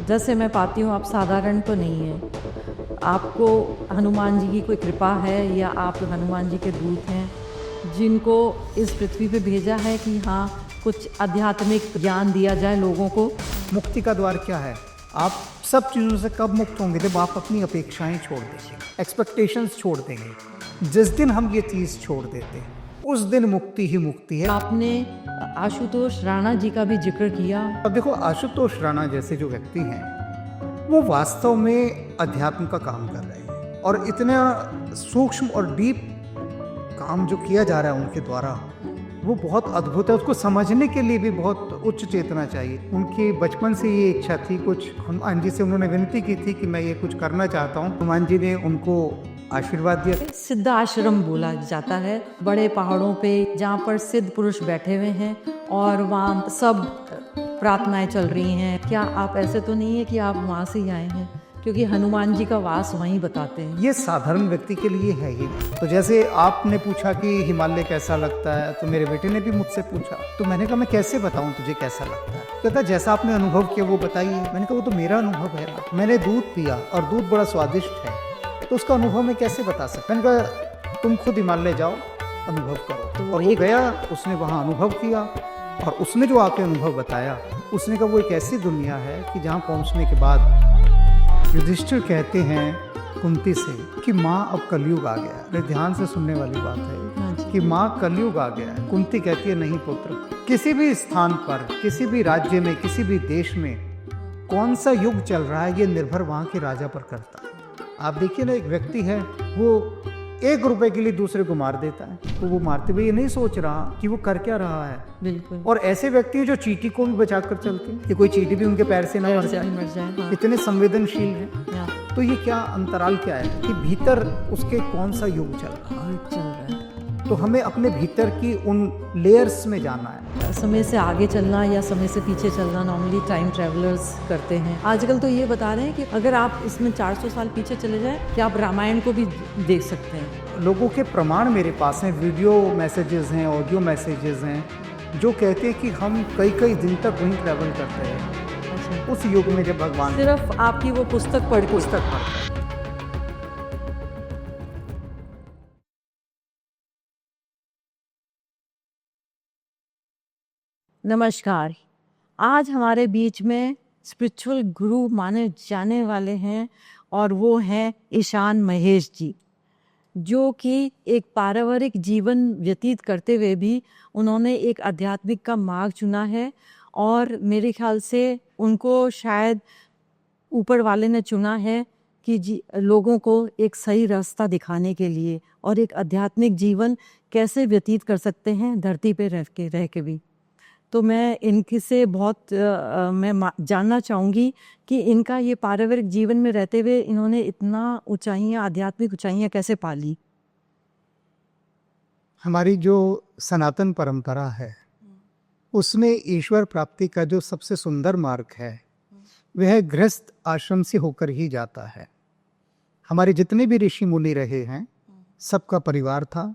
जैसे मैं पाती हूँ आप साधारण तो नहीं है। आपको हनुमान जी की कोई कृपा है या आप हनुमान जी के दूत हैं जिनको इस पृथ्वी पे भेजा है कि हाँ कुछ आध्यात्मिक ज्ञान दिया जाए लोगों को। मुक्ति का द्वार क्या है? आप सब चीज़ों से कब मुक्त होंगे? जब आप अपनी अपेक्षाएं छोड़ देंगे, एक्सपेक्टेशंस छोड़ देंगे। जिस दिन हम ये चीज़ छोड़ देते हैं उस दिन मुक्ति ही मुक्ति है। आपने आशुतोष राणा जी का भी जिक्र किया। अब देखो, आशुतोष राणा जैसे जो व्यक्ति हैं वो वास्तव में अध्यात्म का काम कर रहे हैं और इतना सूक्ष्म और डीप काम जो किया जा रहा है उनके द्वारा वो बहुत अद्भुत है। उसको समझने के लिए भी बहुत उच्च चेतना चाहिए। उनकी बचपन से ये इच्छा थी, कुछ हनुमान जी से उन्होंने विनती की थी कि मैं ये कुछ करना चाहता हूँ। हनुमान जी ने उनको आशीर्वाद दिया। सिद्ध आश्रम बोला जाता है बड़े पहाड़ों पे जहाँ पर सिद्ध पुरुष बैठे हुए हैं और वहाँ सब प्रार्थनाएं चल रही हैं। क्या आप ऐसे तो नहीं है कि आप वहाँ से ही आए हैं? क्योंकि हनुमान जी का वास वहीं बताते हैं। ये साधारण व्यक्ति के लिए है ही। तो जैसे आपने पूछा कि हिमालय कैसा लगता है, तो मेरे बेटे ने भी मुझसे पूछा, तो मैंने कहा मैं कैसे बताऊं तुझे कैसा लगता है? कहता जैसा आपने अनुभव किया वो बताइए। मैंने कहा वो तो मेरा अनुभव है, मैंने दूध पिया और दूध बड़ा स्वादिष्ट है, तो उसका अनुभव मैं कैसे बता सकता। मैंने कहा तुम खुद हिमालय जाओ, अनुभव करो। और वो गया, उसने वहाँ अनुभव किया और उसने जो आके अनुभव बताया, उसने कहा वो एक ऐसी दुनिया है कि जहाँ पहुँचने के बाद युधिष्ठिर कहते हैं कुंती से कि माँ अब कलयुग आ गया। ये ध्यान से सुनने वाली बात है कि माँ कलयुग आ गया है। कुंती कहती है नहीं पुत्र, किसी भी स्थान पर, किसी भी राज्य में, किसी भी देश में कौन सा युग चल रहा है ये निर्भर वहाँ के राजा पर करता है। आप देखिए ना, एक व्यक्ति है वो 1 रुपए के लिए दूसरे को मार देता है, तो वो मारते हुए ये नहीं सोच रहा कि वो कर क्या रहा है। बिल्कुल। और ऐसे व्यक्ति जो चींटी को भी बचा कर चलते हैं कि कोई चींटी भी उनके पैर से ना मर जाए। हाँ। इतने संवेदनशील हैं। तो ये क्या अंतराल क्या है कि भीतर उसके कौन सा युग चल रहा है। तो हमें अपने भीतर की उन लेयर्स में जाना है। समय से आगे चलना या समय से पीछे चलना नॉर्मली टाइम ट्रैवलर्स करते हैं। आजकल तो ये बता रहे हैं कि अगर आप इसमें 400 साल पीछे चले जाएं कि आप रामायण को भी देख सकते हैं। लोगों के प्रमाण मेरे पास हैं, वीडियो मैसेजेस हैं, ऑडियो मैसेजेस हैं जो कहते हैं कि हम कई दिन तक वहीं ट्रैवल करते हैं। अच्छा। उस युग में जब भगवान सिर्फ आपकी वो पुस्तक पढ़कर। नमस्कार। आज हमारे बीच में स्पिरिचुअल गुरु माने जाने वाले हैं और वो हैं ईशान महेश जी, जो कि एक पारिवारिक जीवन व्यतीत करते हुए भी उन्होंने एक आध्यात्मिक का मार्ग चुना है और मेरे ख्याल से उनको शायद ऊपर वाले ने चुना है कि लोगों को एक सही रास्ता दिखाने के लिए और एक आध्यात्मिक जीवन कैसे व्यतीत कर सकते हैं धरती पे रह के भी। तो मैं इनके से बहुत मैं जानना चाहूँगी कि इनका ये पारिवारिक जीवन में रहते हुए इन्होंने इतना ऊंचाइयाँ, आध्यात्मिक ऊंचाइयाँ कैसे पाली। हमारी जो सनातन परंपरा है उसमें ईश्वर प्राप्ति का जो सबसे सुंदर मार्ग है वह गृहस्थ आश्रम से होकर ही जाता है। हमारे जितने भी ऋषि मुनि रहे हैं सबका परिवार था,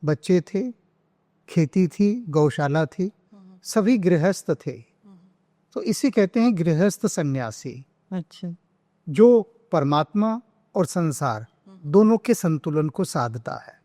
बच्चे थे, खेती थी, गौशाला थी, सभी गृहस्थ थे। तो इसे कहते हैं गृहस्थ सन्यासी। अच्छा। जो परमात्मा और संसार दोनों के संतुलन को साधता है।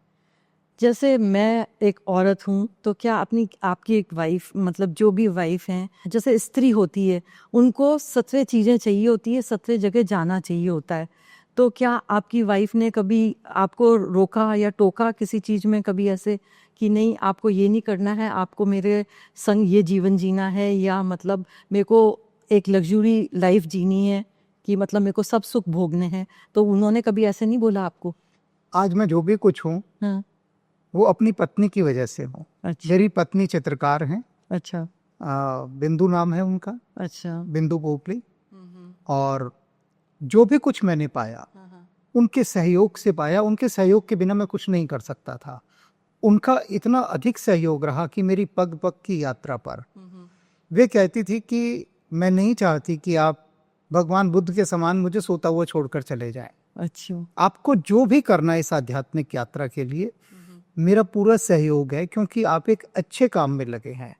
जैसे मैं एक औरत हूँ तो क्या आपकी एक वाइफ, मतलब जो भी वाइफ हैं, जैसे स्त्री होती है उनको सत्वे चीज़ें चाहिए होती है, सत्वे जगह जाना चाहिए होता है। तो क्या आपकी वाइफ ने कभी आपको रोका या टोका किसी चीज़ में, कभी ऐसे कि नहीं आपको ये नहीं करना है, आपको मेरे संग ये जीवन जीना है, या मतलब मेरे को एक लग्जरी लाइफ जीनी है कि मतलब मेरे को सब सुख भोगने हैं, तो उन्होंने कभी ऐसे नहीं बोला आपको? आज मैं जो भी कुछ हूँ हाँ। वो अपनी पत्नी की वजह से हूँ। अच्छा। मेरी पत्नी चित्रकार हैं। अच्छा। बिंदु नाम है उनका। अच्छा। बिंदु पोपली। और जो भी कुछ मैंने पाया उनके सहयोग से पाया। उनके सहयोग के बिना मैं कुछ नहीं कर सकता था। उनका इतना अधिक सहयोग रहा कि मेरी पग पग की यात्रा पर वे कहती थी कि मैं नहीं चाहती कि आप भगवान बुद्ध के समान मुझे सोता हुआ छोड़कर चले जाएं। अच्छा। आपको जो भी करना है इस आध्यात्मिक यात्रा के लिए मेरा पूरा सहयोग है, क्योंकि आप एक अच्छे काम में लगे हैं।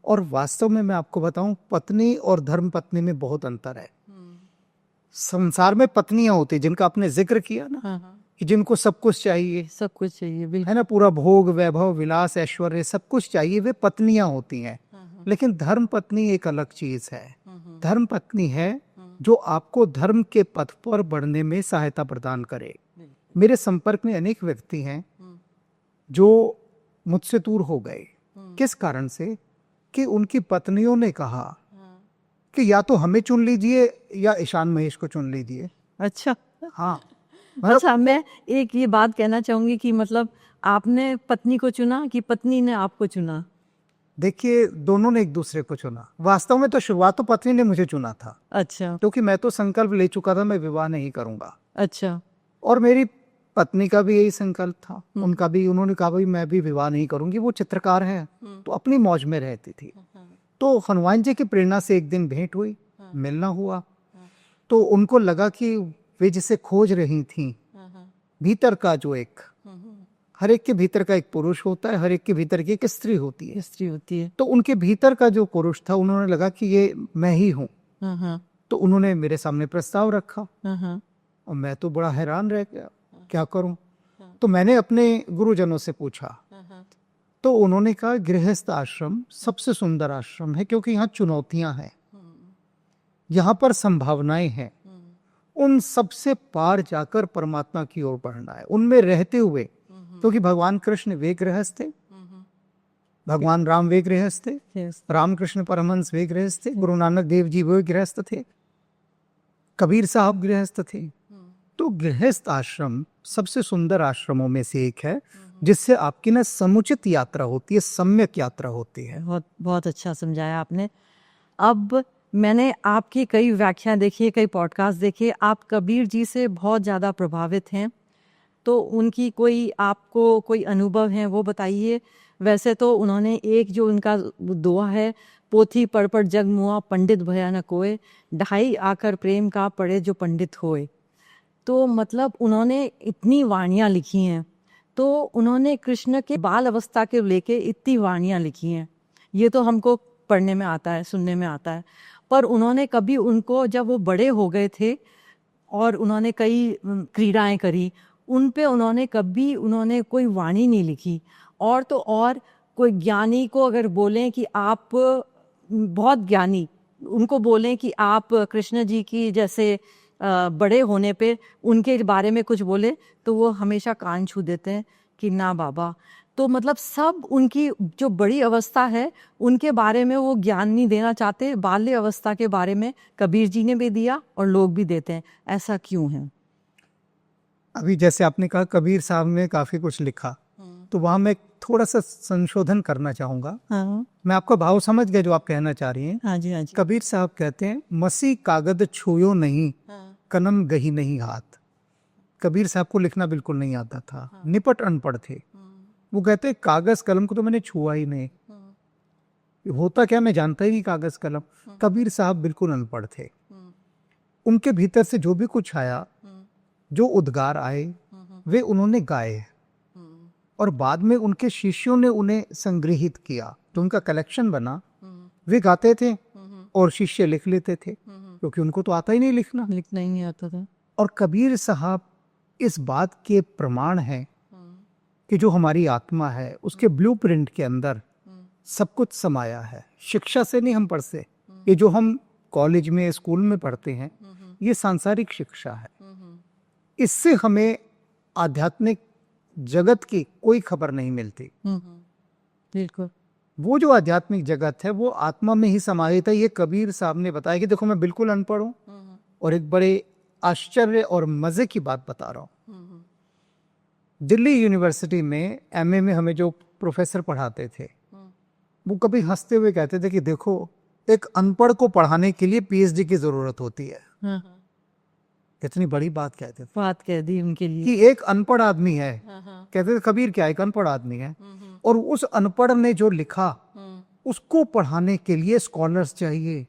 और वास्तव में मैं आपको बताऊं, पत्नी और धर्म पत्नी में बहुत अंतर है। संसार में पत्नियां होती जिनका आपने जिक्र किया ना, हाँ, हाँ, कि जिनको सब कुछ चाहिए, सब कुछ चाहिए बिल्कुल। है ना, पूरा भोग वैभव विलास ऐश्वर्य सब कुछ चाहिए, वे पत्नियां होती हैं। लेकिन धर्म पत्नी एक अलग चीज है। धर्म पत्नी है जो आपको धर्म के पथ पर बढ़ने में सहायता प्रदान करे। मेरे संपर्क में अनेक व्यक्ति हैं जो मुझसे दूर हो गए। किस कारण से? कि उनकी पत्नियों ने कहा कि या तो हमें चुन लीजिए या ईशान महेश को चुन लीजिए। अच्छा, हाँ, अच्छा, मैं एक ये बात कहना चाहूंगी कि मतलब आपने पत्नी को चुना कि पत्नी ने आपको चुना? देखिए, दोनों ने एक दूसरे को चुना। वास्तव में तो शुरुआत तो पत्नी ने मुझे चुना था, अच्छा, क्योंकि मैं तो संकल्प ले चुका था मैं विवाह नहीं करूंगा। अच्छा, और मेरी पत्नी का भी यही संकल्प था, उनका भी। उन्होंने कहा भाई मैं भी विवाह नहीं करूंगी। वो चित्रकार है तो अपनी मौज में रहती थी। तो हनुमान जी की प्रेरणा से एक दिन भेंट हुई, मिलना हुआ। तो उनको लगा कि वे जिसे खोज रही थी, भीतर का जो एक, हर एक के भीतर का एक पुरुष होता है, हर एक के भीतर की एक स्त्री होती है। स्त्री होती है। तो उनके भीतर का जो पुरुष था, उन्होंने लगा कि ये मैं ही हूँ। हाँ, हाँ, तो उन्होंने मेरे सामने प्रस्ताव रखा हाँ, हाँ, और मैं तो बड़ा हैरान रह गया, क्या करूं। तो मैंने अपने गुरुजनों से पूछा, तो उन्होंने कहा गृहस्थ आश्रम सबसे सुंदर आश्रम है, क्योंकि यहाँ चुनौतियां हैं, यहाँ पर संभावनाएं हैं। उन सबसे पार जाकर परमात्मा की ओर बढ़ना है, उनमें रहते हुए। क्योंकि भगवान कृष्ण वे गृहस्थ थे, भगवान राम वे गृहस्थ थे, yes, रामकृष्ण परमहंस वे गृहस्थ थे, गुरु नानक देव जी वे गृहस्थ थे, कबीर साहब गृहस्थ थे। तो गृहस्थ आश्रम सबसे सुंदर आश्रमों में से एक है, जिससे आपकी ना समुचित यात्रा होती है, सम्यक यात्रा होती है। बहुत बहुत अच्छा समझाया आपने। अब मैंने आपकी कई व्याख्या देखी, कई पॉडकास्ट देखे, आप कबीर जी से बहुत ज़्यादा प्रभावित हैं। तो उनकी कोई आपको कोई अनुभव है वो बताइए। वैसे तो उन्होंने एक जो उनका दुआ है, पोथी पढ़ पढ़ जग मुआ पंडित भया न कोय, ढाई आकर प्रेम का पढ़े जो पंडित होए। तो मतलब उन्होंने इतनी वाणियाँ लिखी हैं। तो उन्होंने कृष्ण के बाल अवस्था के लेके इतनी वाणियाँ लिखी हैं। ये तो हमको पढ़ने में आता है, सुनने में आता है। पर उन्होंने कभी उनको, जब वो बड़े हो गए थे और उन्होंने कई क्रीड़ाएं करी, उन पे उन्होंने कोई वाणी नहीं लिखी। और तो और कोई ज्ञानी को अगर बोलें कि आप बहुत ज्ञानी, उनको बोलें कि आप कृष्ण जी की जैसे बड़े होने पे उनके बारे में कुछ बोले, तो वो हमेशा कान छू देते हैं कि ना बाबा। तो मतलब सब उनकी जो बड़ी अवस्था है उनके बारे में वो ज्ञान नहीं देना चाहते। बाल्य अवस्था के बारे में कबीर जी ने भी दिया और लोग भी देते हैं। ऐसा क्यों है? अभी जैसे आपने कहा कबीर साहब ने काफी कुछ लिखा, तो वहां मैं थोड़ा सा संशोधन करना चाहूंगा। हाँ, मैं आपका भाव समझ गया जो आप कहना चाह रही हैं। हाँ जी, हाँ जी। कबीर साहब कहते हैं मसी कागद छुयो नहीं, कलम गही नहीं हाथ। कबीर साहब को लिखना बिल्कुल नहीं आता था, निपट अनपढ़ थे। वो कहते हैं कागज कलम को तो मैंने छुआ ही नहीं, होता क्या मैं जानता ही नहीं कागज कलम। कबीर साहब बिल्कुल अनपढ़ थे। उनके भीतर से जो भी कुछ आया, जो उद्गार आए, वे उन्होंने गाए और बाद में उनके शिष्यों ने उन्हें संग्रहित किया, तो उनका कलेक्शन बना। वे गाते थे और शिष्य लिख लेते थे, क्योंकि उनको तो आता ही नहीं लिखना ही नहीं आता था। और कबीर साहब इस बात के प्रमाण हैं कि जो हमारी आत्मा है उसके ब्लूप्रिंट के अंदर सब कुछ समाया है। शिक्षा से नहीं हम पढ़ते, ये जो हम कॉलेज में स्कूल में पढ़ते हैं ये सांसारिक शिक्षा है। इससे हमें आध्यात्मिक जगत की कोई खबर नहीं मिलती। बिल्कुल, वो जो आध्यात्मिक जगत है वो आत्मा में ही समाहित है। ये कबीर साहब ने बताया कि देखो मैं बिल्कुल अनपढ़ हूँ और एक बड़े आश्चर्य और मजे की बात बता रहा हूँ। दिल्ली यूनिवर्सिटी में एमए में हमें जो प्रोफेसर पढ़ाते थे वो कभी हंसते हुए कहते थे कि देखो एक अनपढ़ को पढ़ाने के लिए पीएचडी की जरूरत होती है। कितनी बड़ी बात कहते थे, बात कह दी उनके लिए कि एक अनपढ़ आदमी है। कहते थे कबीर क्या एक अनपढ़ आदमी है, और उस अनपढ़ ने जो लिखा उसको पढ़ाने के लिए स्कॉलर्स चाहिए,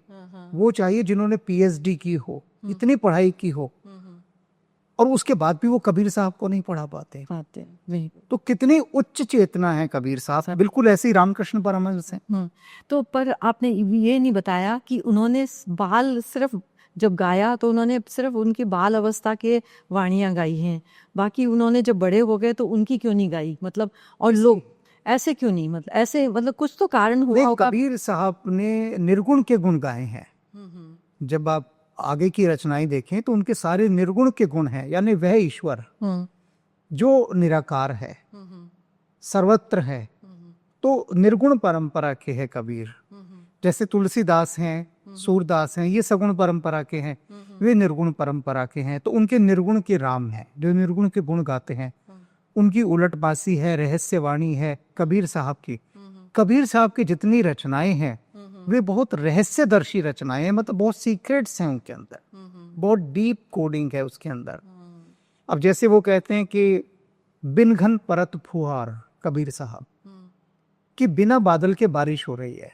वो चाहिए जिन्होंने पीएचडी की हो, इतनी पढ़ाई की हो, और उसके बाद भी वो कबीर साहब को नहीं पढ़ा पाते। तो कितनी उच्च चेतना है कबीर साहब, बिल्कुल ऐसे ही रामकृष्ण परमहंस हैं। तो पर आपने ये नहीं बताया कि उन्होंने बाल सिर्फ जब गाया तो उन्होंने सिर्फ उनकी बाल अवस्था के वाणियाँ गाई हैं, बाकी उन्होंने जब बड़े हो गए तो उनकी क्यों नहीं गाई, मतलब और लोग ऐसे क्यों नहीं, मतलब ऐसे, मतलब कुछ तो कारण हुआ नहीं, होगा। कबीर साहब ने निर्गुण के गुण गाए हैं। जब आप आगे की रचनाएं देखें तो उनके सारे निर्गुण के गुण हैं, यानी वह ईश्वर जो निराकार है, सर्वत्र है, तो निर्गुण परंपरा के है कबीर। जैसे तुलसीदास हैं, सूरदास हैं, ये सगुण परंपरा के हैं, वे निर्गुण परंपरा के हैं। तो उनके निर्गुण के राम हैं जो निर्गुण के गुण गाते हैं। उनकी उलटबासी है, रहस्यवाणी है कबीर साहब की। कबीर साहब की जितनी रचनाएं हैं वे बहुत रहस्यदर्शी रचनाएं हैं, मतलब बहुत सीक्रेट्स हैं उनके अंदर, बहुत डीप कोडिंग है उसके अंदर। अब जैसे वो कहते हैं कि बिन घन परत फुहार, कबीर साहब, कि बिना बादल के बारिश हो रही है।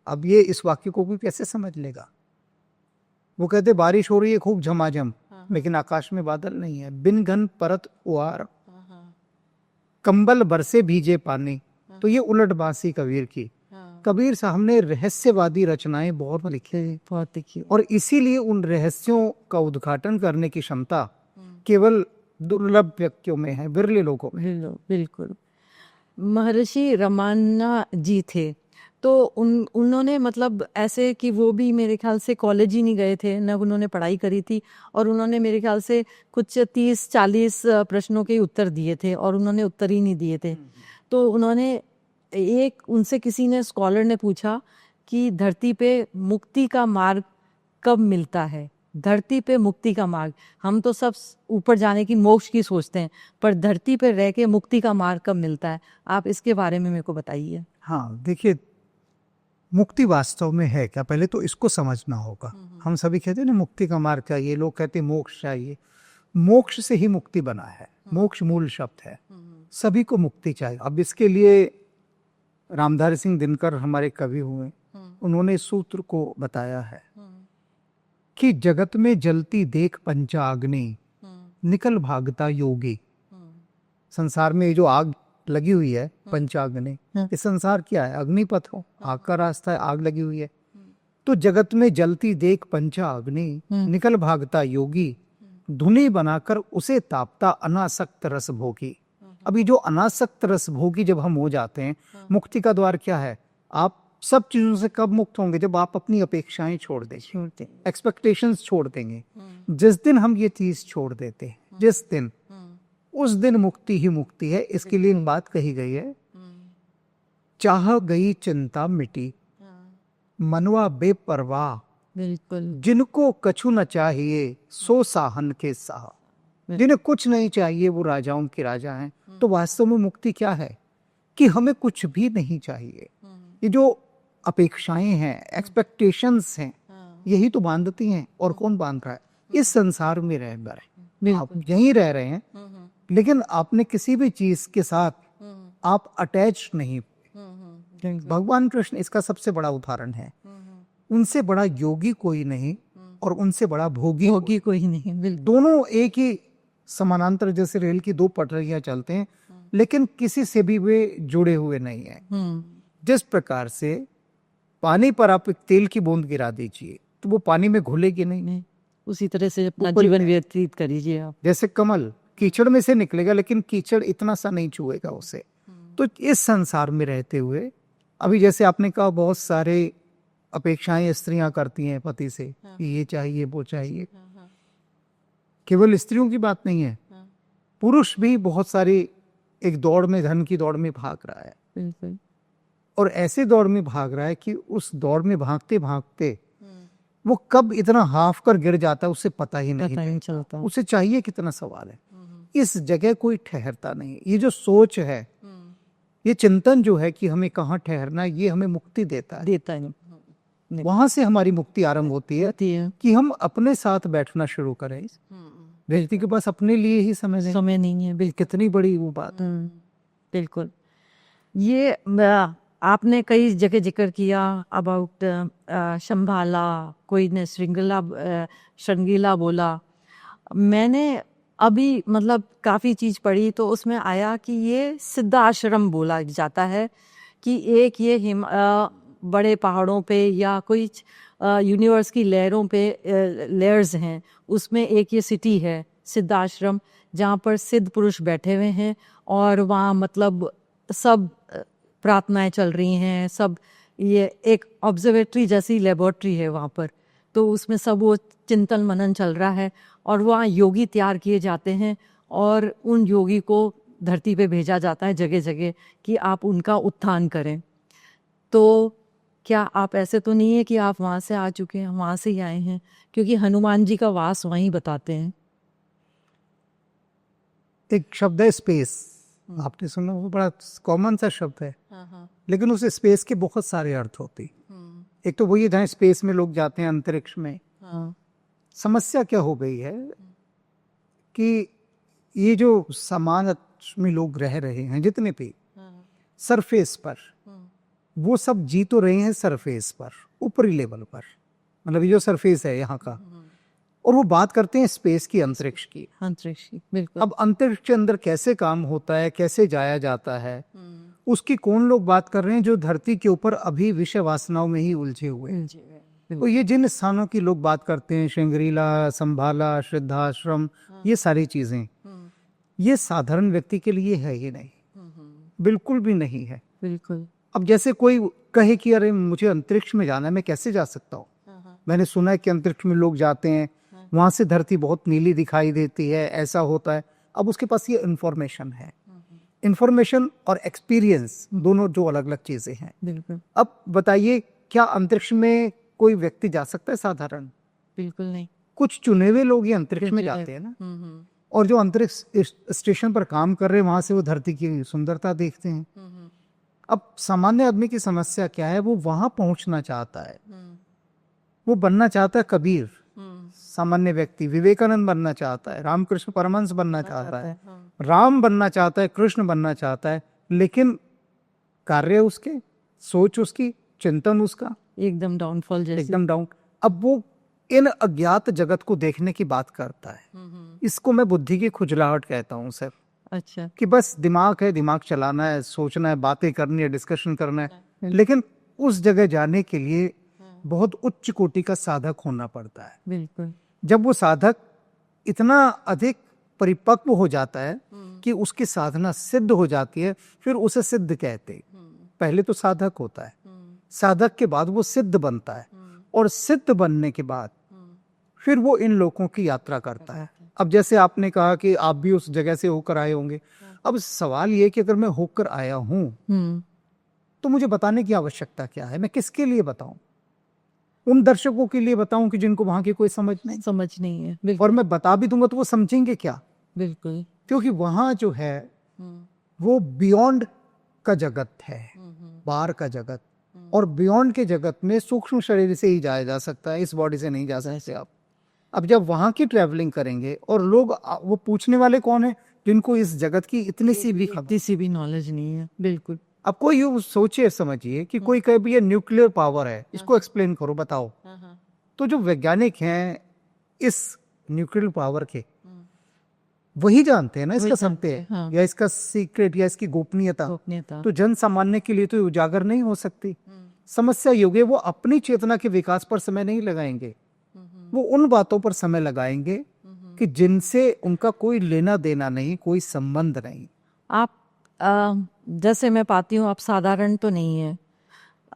अब ये इस वाक्य को कोई कैसे समझ लेगा? वो कहते बारिश हो रही है खूब झमाझम, लेकिन आकाश में बादल नहीं है। बिन घन परत फुहार, कंबल बरसे भीजे पानी। तो ये उलटबासी कबीर की। कबीर साहब ने रहस्यवादी रचनाएं बहुत लिखी, और इसीलिए उन रहस्यों का उद्घाटन करने की क्षमता केवल दुर्लभ व्यक्तियों में है, विरले लोगों में। बिल्कुल। महर्षि रमाना जी थे, तो उन्होंने मतलब ऐसे कि वो भी मेरे ख्याल से कॉलेज ही नहीं गए थे, न उन्होंने पढ़ाई करी थी, और उन्होंने मेरे ख्याल से कुछ 30-40 प्रश्नों के उत्तर दिए थे और उन्होंने उत्तर ही नहीं दिए थे। तो उन्होंने उनसे किसी ने, स्कॉलर ने पूछा कि धरती पे मुक्ति का मार्ग कब मिलता है? धरती पे मुक्ति का मार्ग, हम तो सब ऊपर जाने की, मोक्ष की सोचते हैं, पर धरती पे रह के मुक्ति का मार्ग कब मिलता है? आप इसके बारे में मेरे को बताइए। हाँ, देखिए, मुक्ति वास्तव में है क्या, पहले तो इसको समझना होगा। हम सभी कहते हैं ना मुक्ति का मार्ग चाहिए, लोग कहते हैं मोक्ष चाहिए। मोक्ष से ही मुक्ति बना है, मोक्ष मूल शब्द है, सभी को मुक्ति चाहिए। अब इसके लिए रामधारी सिंह दिनकर हमारे कवि हुए, उन्होंने इस सूत्र को बताया है कि जगत में जलती देख पंचाग्नि, निकल भागता योगी। संसार में ये जो आग लगी हुई है पंचाग्नि, ये संसार क्या है? अग्निपथ हो, आग का रास्ता है, आग लगी हुई है। तो जगत में जलती देख पंचाग्नि, निकल भागता योगी, धुनी बनाकर उसे तापता अनासक्त रस भोगी। अभी जो अनासक्त रस भोगी जब हम हो जाते हैं, मुक्ति का द्वार क्या है? आप सब चीजों से कब मुक्त होंगे? जब आप अपनी अपेक्षाएं छोड़ देंगे, एक्सपेक्टेशंस छोड़ देंगे। जिस दिन हम ये चीज छोड़ देते हैं, जिस दिन, उस दिन मुक्ति ही मुक्ति है। इसके लिए बात कही गई है, चाह गई चिंता मिटी, मनवा बेपरवाह, बिल्कुल, जिनको कछु न चाहिए सो साहन के साह। जिन्हें कुछ नहीं चाहिए वो राजाओं के राजा हैं। तो वास्तव में मुक्ति क्या है? कि हमें कुछ भी नहीं चाहिए। ये जो अपेक्षाएं हैं, एक्सपेक्टेशंस हैं, यही तो बांधती हैं। और कौन बांध रहा है? इस संसार में रह रहे, आप यहीं रह रहे हैं, लेकिन आपने किसी भी चीज के साथ आप अटैच नहीं। भगवान कृष्ण इसका सबसे बड़ा उदाहरण है। उनसे बड़ा योगी कोई नहीं और उनसे बड़ा भोगी कोई नहीं। दोनों एक ही समानांतर, जैसे रेल की दो पटरियां चलते हैं, लेकिन किसी से भी वे जुड़े हुए नहीं हैं। जिस प्रकार से पानी पर आप एक तेल की बूंद गिरा दीजिए तो वो पानी में घुलेगी नहीं, उसी तरह से अपना जीवन व्यतीत करिए आप। जैसे कमल कीचड़ में से निकलेगा, लेकिन कीचड़ इतना सा नहीं छुएगा उसे। तो इस संसार में रहते हुए, अभी जैसे आपने कहा, बहुत सारे अपेक्षाएं स्त्रियां करती हैं पति से कि ये चाहिए वो चाहिए। केवल स्त्रियों की बात नहीं है, पुरुष भी बहुत सारी एक दौड़ में, धन की दौड़ में भाग रहा है। बिल्कुल। और ऐसे दौड़ में भाग रहा है कि उस दौड़ में भागते भागते वो कब इतना हाफ कर गिर जाता है उसे पता ही नहीं चलता। उसे चाहिए कितना सवाल है। इस जगह कोई ठहरता नहीं। ये जो सोच है, ये चिंतन जो है कि हमें कहाँ ठहरना है, ये हमें मुक्ति देता है। वहां से हमारी मुक्ति आरंभ होती है कि हम अपने साथ बैठना शुरू करें। व्यक्ति के पास अपने लिए ही समय नहीं है। कितनी बड़ी वो बात। बिल्कुल। ये आपने कई जगह जिक्र किया अबाउट शंभाला, कोई ने श्रृंगीला बोला। मैंने अभी मतलब काफ़ी चीज़ पढ़ी तो उसमें आया कि ये सिद्धाश्रम बोला जाता है, कि एक ये बड़े पहाड़ों पे या कोई यूनिवर्स की लहरों पे लेयर्स हैं, उसमें एक ये सिटी है सिद्धाश्रम, जहाँ पर सिद्ध पुरुष बैठे हुए हैं और वहाँ मतलब सब प्रार्थनाएं चल रही हैं, सब ये एक ऑब्जर्वेटरी जैसी लेबोरेटरी है वहाँ पर, तो उसमें सब वो चिंतन मनन चल रहा है और वहाँ योगी तैयार किए जाते हैं और उन योगी को धरती पे भेजा जाता है जगह जगह कि आप उनका उत्थान करें। तो क्या आप ऐसे तो नहीं है कि आप वहाँ से आ चुके हैं, वहाँ से ही आए हैं? क्योंकि हनुमान जी का वास वहीं बताते हैं। एक शब्द है स्पेस, आपने सुना, वो बड़ा कॉमन सा शब्द है, हाँ। लेकिन उस स्पेस के बहुत सारे अर्थ होते हैं। एक तो वही जहाँ स्पेस में लोग जाते हैं, अंतरिक्ष में। हाँ। समस्या क्या हो गई है कि ये जो समाज में लोग रह रहे हैं जितने भी सरफेस पर, वो सब जी तो रहे हैं सरफेस पर, ऊपरी लेवल पर, मतलब ये जो सरफेस है यहाँ का, और वो बात करते हैं स्पेस की, अंतरिक्ष की। अंतरिक्ष की, बिल्कुल। अब अंतरिक्ष के अंदर कैसे काम होता है, कैसे जाया जाता है, उसकी कौन लोग बात कर रहे हैं जो धरती के ऊपर अभी विषय वासनाओं में ही उलझे हुए हैं। तो ये जिन स्थानों की लोग बात करते हैं, श्रृंगेरीला, संभाला, श्रद्धाश्रम, ये सारी चीजें, ये साधारण व्यक्ति के लिए है ही नहीं, बिल्कुल भी नहीं है। बिल्कुल। अब जैसे कोई कहे कि अरे मुझे अंतरिक्ष में जाना है, मैं कैसे जा सकता हूँ? मैंने सुना है कि अंतरिक्ष में लोग जाते हैं, वहां से धरती बहुत नीली दिखाई देती है, ऐसा होता है। अब उसके पास ये इंफॉर्मेशन है, इंफॉर्मेशन और एक्सपीरियंस दोनों जो अलग अलग चीजें हैं। बिल्कुल। अब बताइए, क्या अंतरिक्ष में कोई व्यक्ति जा सकता है साधारण? बिल्कुल नहीं। कुछ चुने हुए लोग ही अंतरिक्ष में जाते हैं ना, और जो अंतरिक्ष स्टेशन पर काम कर रहे हैं, वहां से वो धरती की सुंदरता देखते हैं। अब सामान्य आदमी की समस्या क्या है? वो वहां पहुंचना चाहता है, वो बनना चाहता है कबीर, सामान्य व्यक्ति विवेकानंद बनना चाहता है, रामकृष्ण परमहंस बनना चाहता है, राम बनना चाहता है, कृष्ण बनना चाहता है, लेकिन कार्य उसके, सोच उसकी, चिंतन उसका एकदम डाउनफॉल जैसे, एकदम डाउन। अब वो इन अज्ञात जगत को देखने की बात करता है। इसको मैं बुद्धि की खुजलाहट कहता हूँ सर। अच्छा। कि बस दिमाग है, दिमाग चलाना है, सोचना है, बातें करनी है, डिस्कशन करना है, लेकिन उस जगह जाने के लिए बहुत उच्च कोटि का साधक होना पड़ता है। बिल्कुल। जब वो साधक इतना अधिक परिपक्व हो जाता है कि उसकी साधना सिद्ध हो जाती है, फिर उसे सिद्ध कहते हैं। पहले तो साधक होता है, साधक के बाद वो सिद्ध बनता है, और सिद्ध बनने के बाद फिर वो इन लोगों की यात्रा करता है। अब जैसे आपने कहा कि आप भी उस जगह से होकर आए होंगे, अब सवाल ये कि अगर मैं होकर आया हूं तो मुझे बताने की आवश्यकता क्या है? मैं किसके लिए बताऊं? उन दर्शकों के लिए बताऊं कि जिनको वहां की कोई समझ नहीं है, और मैं बता भी दूंगा तो वो समझेंगे क्या? बिल्कुल। क्योंकि वहां जो है वो बियॉन्ड का जगत है, बाहर का जगत, और बियॉन्ड के जगत में सूक्ष्म शरीर से ही जाया जा सकता है, इस बॉडी से नहीं जा सकते आप। अब जब वहां की ट्रैवलिंग करेंगे, और लोग वो पूछने वाले कौन है? जिनको इस जगत की इतनी सी भी नॉलेज नहीं है। बिल्कुल। अब कोई यूं सोचिए, समझिए कि कोई कहे भी ये न्यूक्लियर पावर है, इसको एक्सप्लेन करो, बताओ। तो जो वैज्ञानिक हैं इस न्यूक्लियर पावर के, वही जानते हैं ना इसका सत्य, या इसका सीक्रेट, या इसकी गोपनीयता। तो जन सामान्य के लिए तो उजागर नहीं हो सकती। समस्या योगे वो अपनी चेतना के विकास पर समय नहीं लगाएंगे, वो उन बातों पर समय लगाएंगे कि जिनसे उनका कोई लेना देना नहीं, कोई संबंध नहीं। आप जैसे मैं पाती हूँ, आप साधारण तो नहीं है,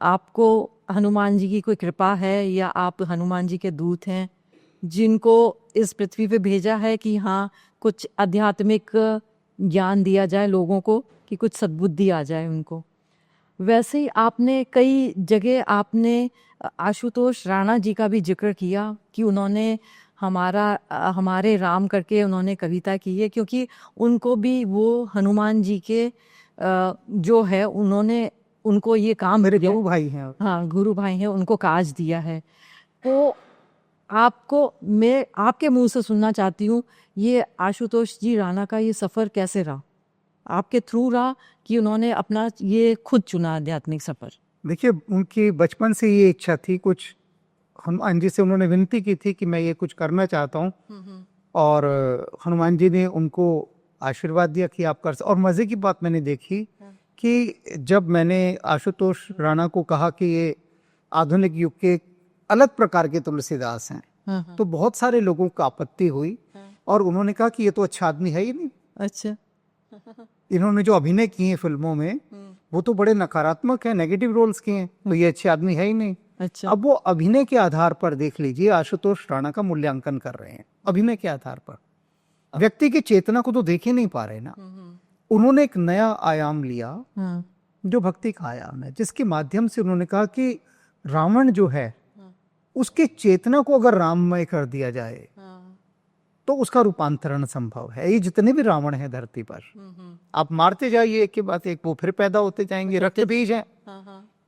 आपको हनुमान जी की कोई कृपा है, या आप हनुमान जी के दूत हैं जिनको इस पृथ्वी पे भेजा है कि हाँ कुछ आध्यात्मिक ज्ञान दिया जाए लोगों को, कि कुछ सद्बुद्धि आ जाए उनको। वैसे ही आपने कई जगह आपने आशुतोष राणा जी का भी जिक्र किया कि उन्होंने हमारे राम करके उन्होंने कविता की है, क्योंकि उनको भी वो हनुमान जी के जो है, उन्होंने उनको ये काम, मेरे गुरु भाई हैं। हाँ, गुरु भाई हैं, उनको काज दिया है। तो आपको मैं आपके मुंह से सुनना चाहती हूँ, ये आशुतोष जी राणा का ये सफ़र कैसे रहा? आपके थ्रू रहा कि उन्होंने अपना ये खुद चुना आध्यात्मिक सफ़र? देखिए, उनकी बचपन से ये इच्छा थी, कुछ हनुमान जी से उन्होंने विनती की थी कि मैं ये कुछ करना चाहता हूँ, और हनुमान जी ने उनको आशीर्वाद दिया कि आप कर। और मज़े की बात मैंने देखी कि जब मैंने आशुतोष राणा को कहा कि ये आधुनिक युग के अलग प्रकार के तुलसीदास हैं। हाँ, हाँ, तो बहुत सारे लोगों को आपत्ति हुई और उन्होंने कहा कि ये तो अच्छा आदमी है ही नहीं, अच्छा। इन्होंने जो अभिनय किए फिल्मों में वो तो बड़े नकारात्मक है, नेगेटिव रोल्स किए हैं, तो ये अच्छे आदमी है ही नहीं। अच्छा। अब वो अभिनय के आधार पर देख लीजिए, आशुतोष राणा का मूल्यांकन कर रहे हैं अभिनय के आधार पर, व्यक्ति की चेतना को तो देख ही नहीं पा रहे ना। उन्होंने एक नया आयाम लिया हाँ, जो भक्ति का आयाम है, जिसके माध्यम से उन्होंने कहा कि रावण जो है उसके चेतना को अगर राममय कर दिया जाए तो उसका रूपांतरण संभव है। ये जितने भी रावण हैं धरती पर, आप मारते जाइए एक के बाद एक, वो फिर पैदा होते जाएंगे, रक्त बीज है।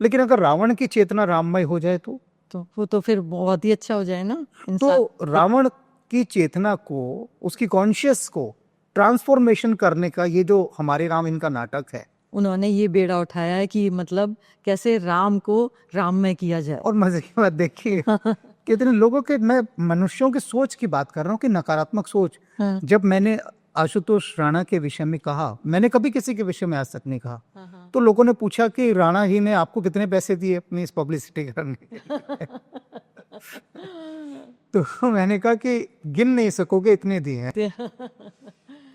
लेकिन अगर रावण की चेतना राममय हो जाए तो वो तो फिर बहुत ही अच्छा हो जाए ना इंसान। तो रावण की चेतना को, उसकी कॉन्शियस को ट्रांसफॉर्मेशन करने का ये जो हमारे राम इनका नाटक है, उन्होंने ये बेड़ा उठाया है कि मतलब कैसे राम को राममय किया जाए। और मजे की बात देखिए कितने लोगों के, मैं मनुष्यों की सोच की बात कर रहा हूँ कि नकारात्मक सोच। हाँ, जब मैंने आशुतोष राणा के विषय में कहा, मैंने कभी किसी के विषय में आज तक नहीं कहा, तो लोगों ने पूछा कि राणा जी ने आपको कितने पैसे दिए अपनी इस पब्लिसिटी करने के? तो मैंने कहा कि गिन नहीं सकोगे इतने दिए हैं,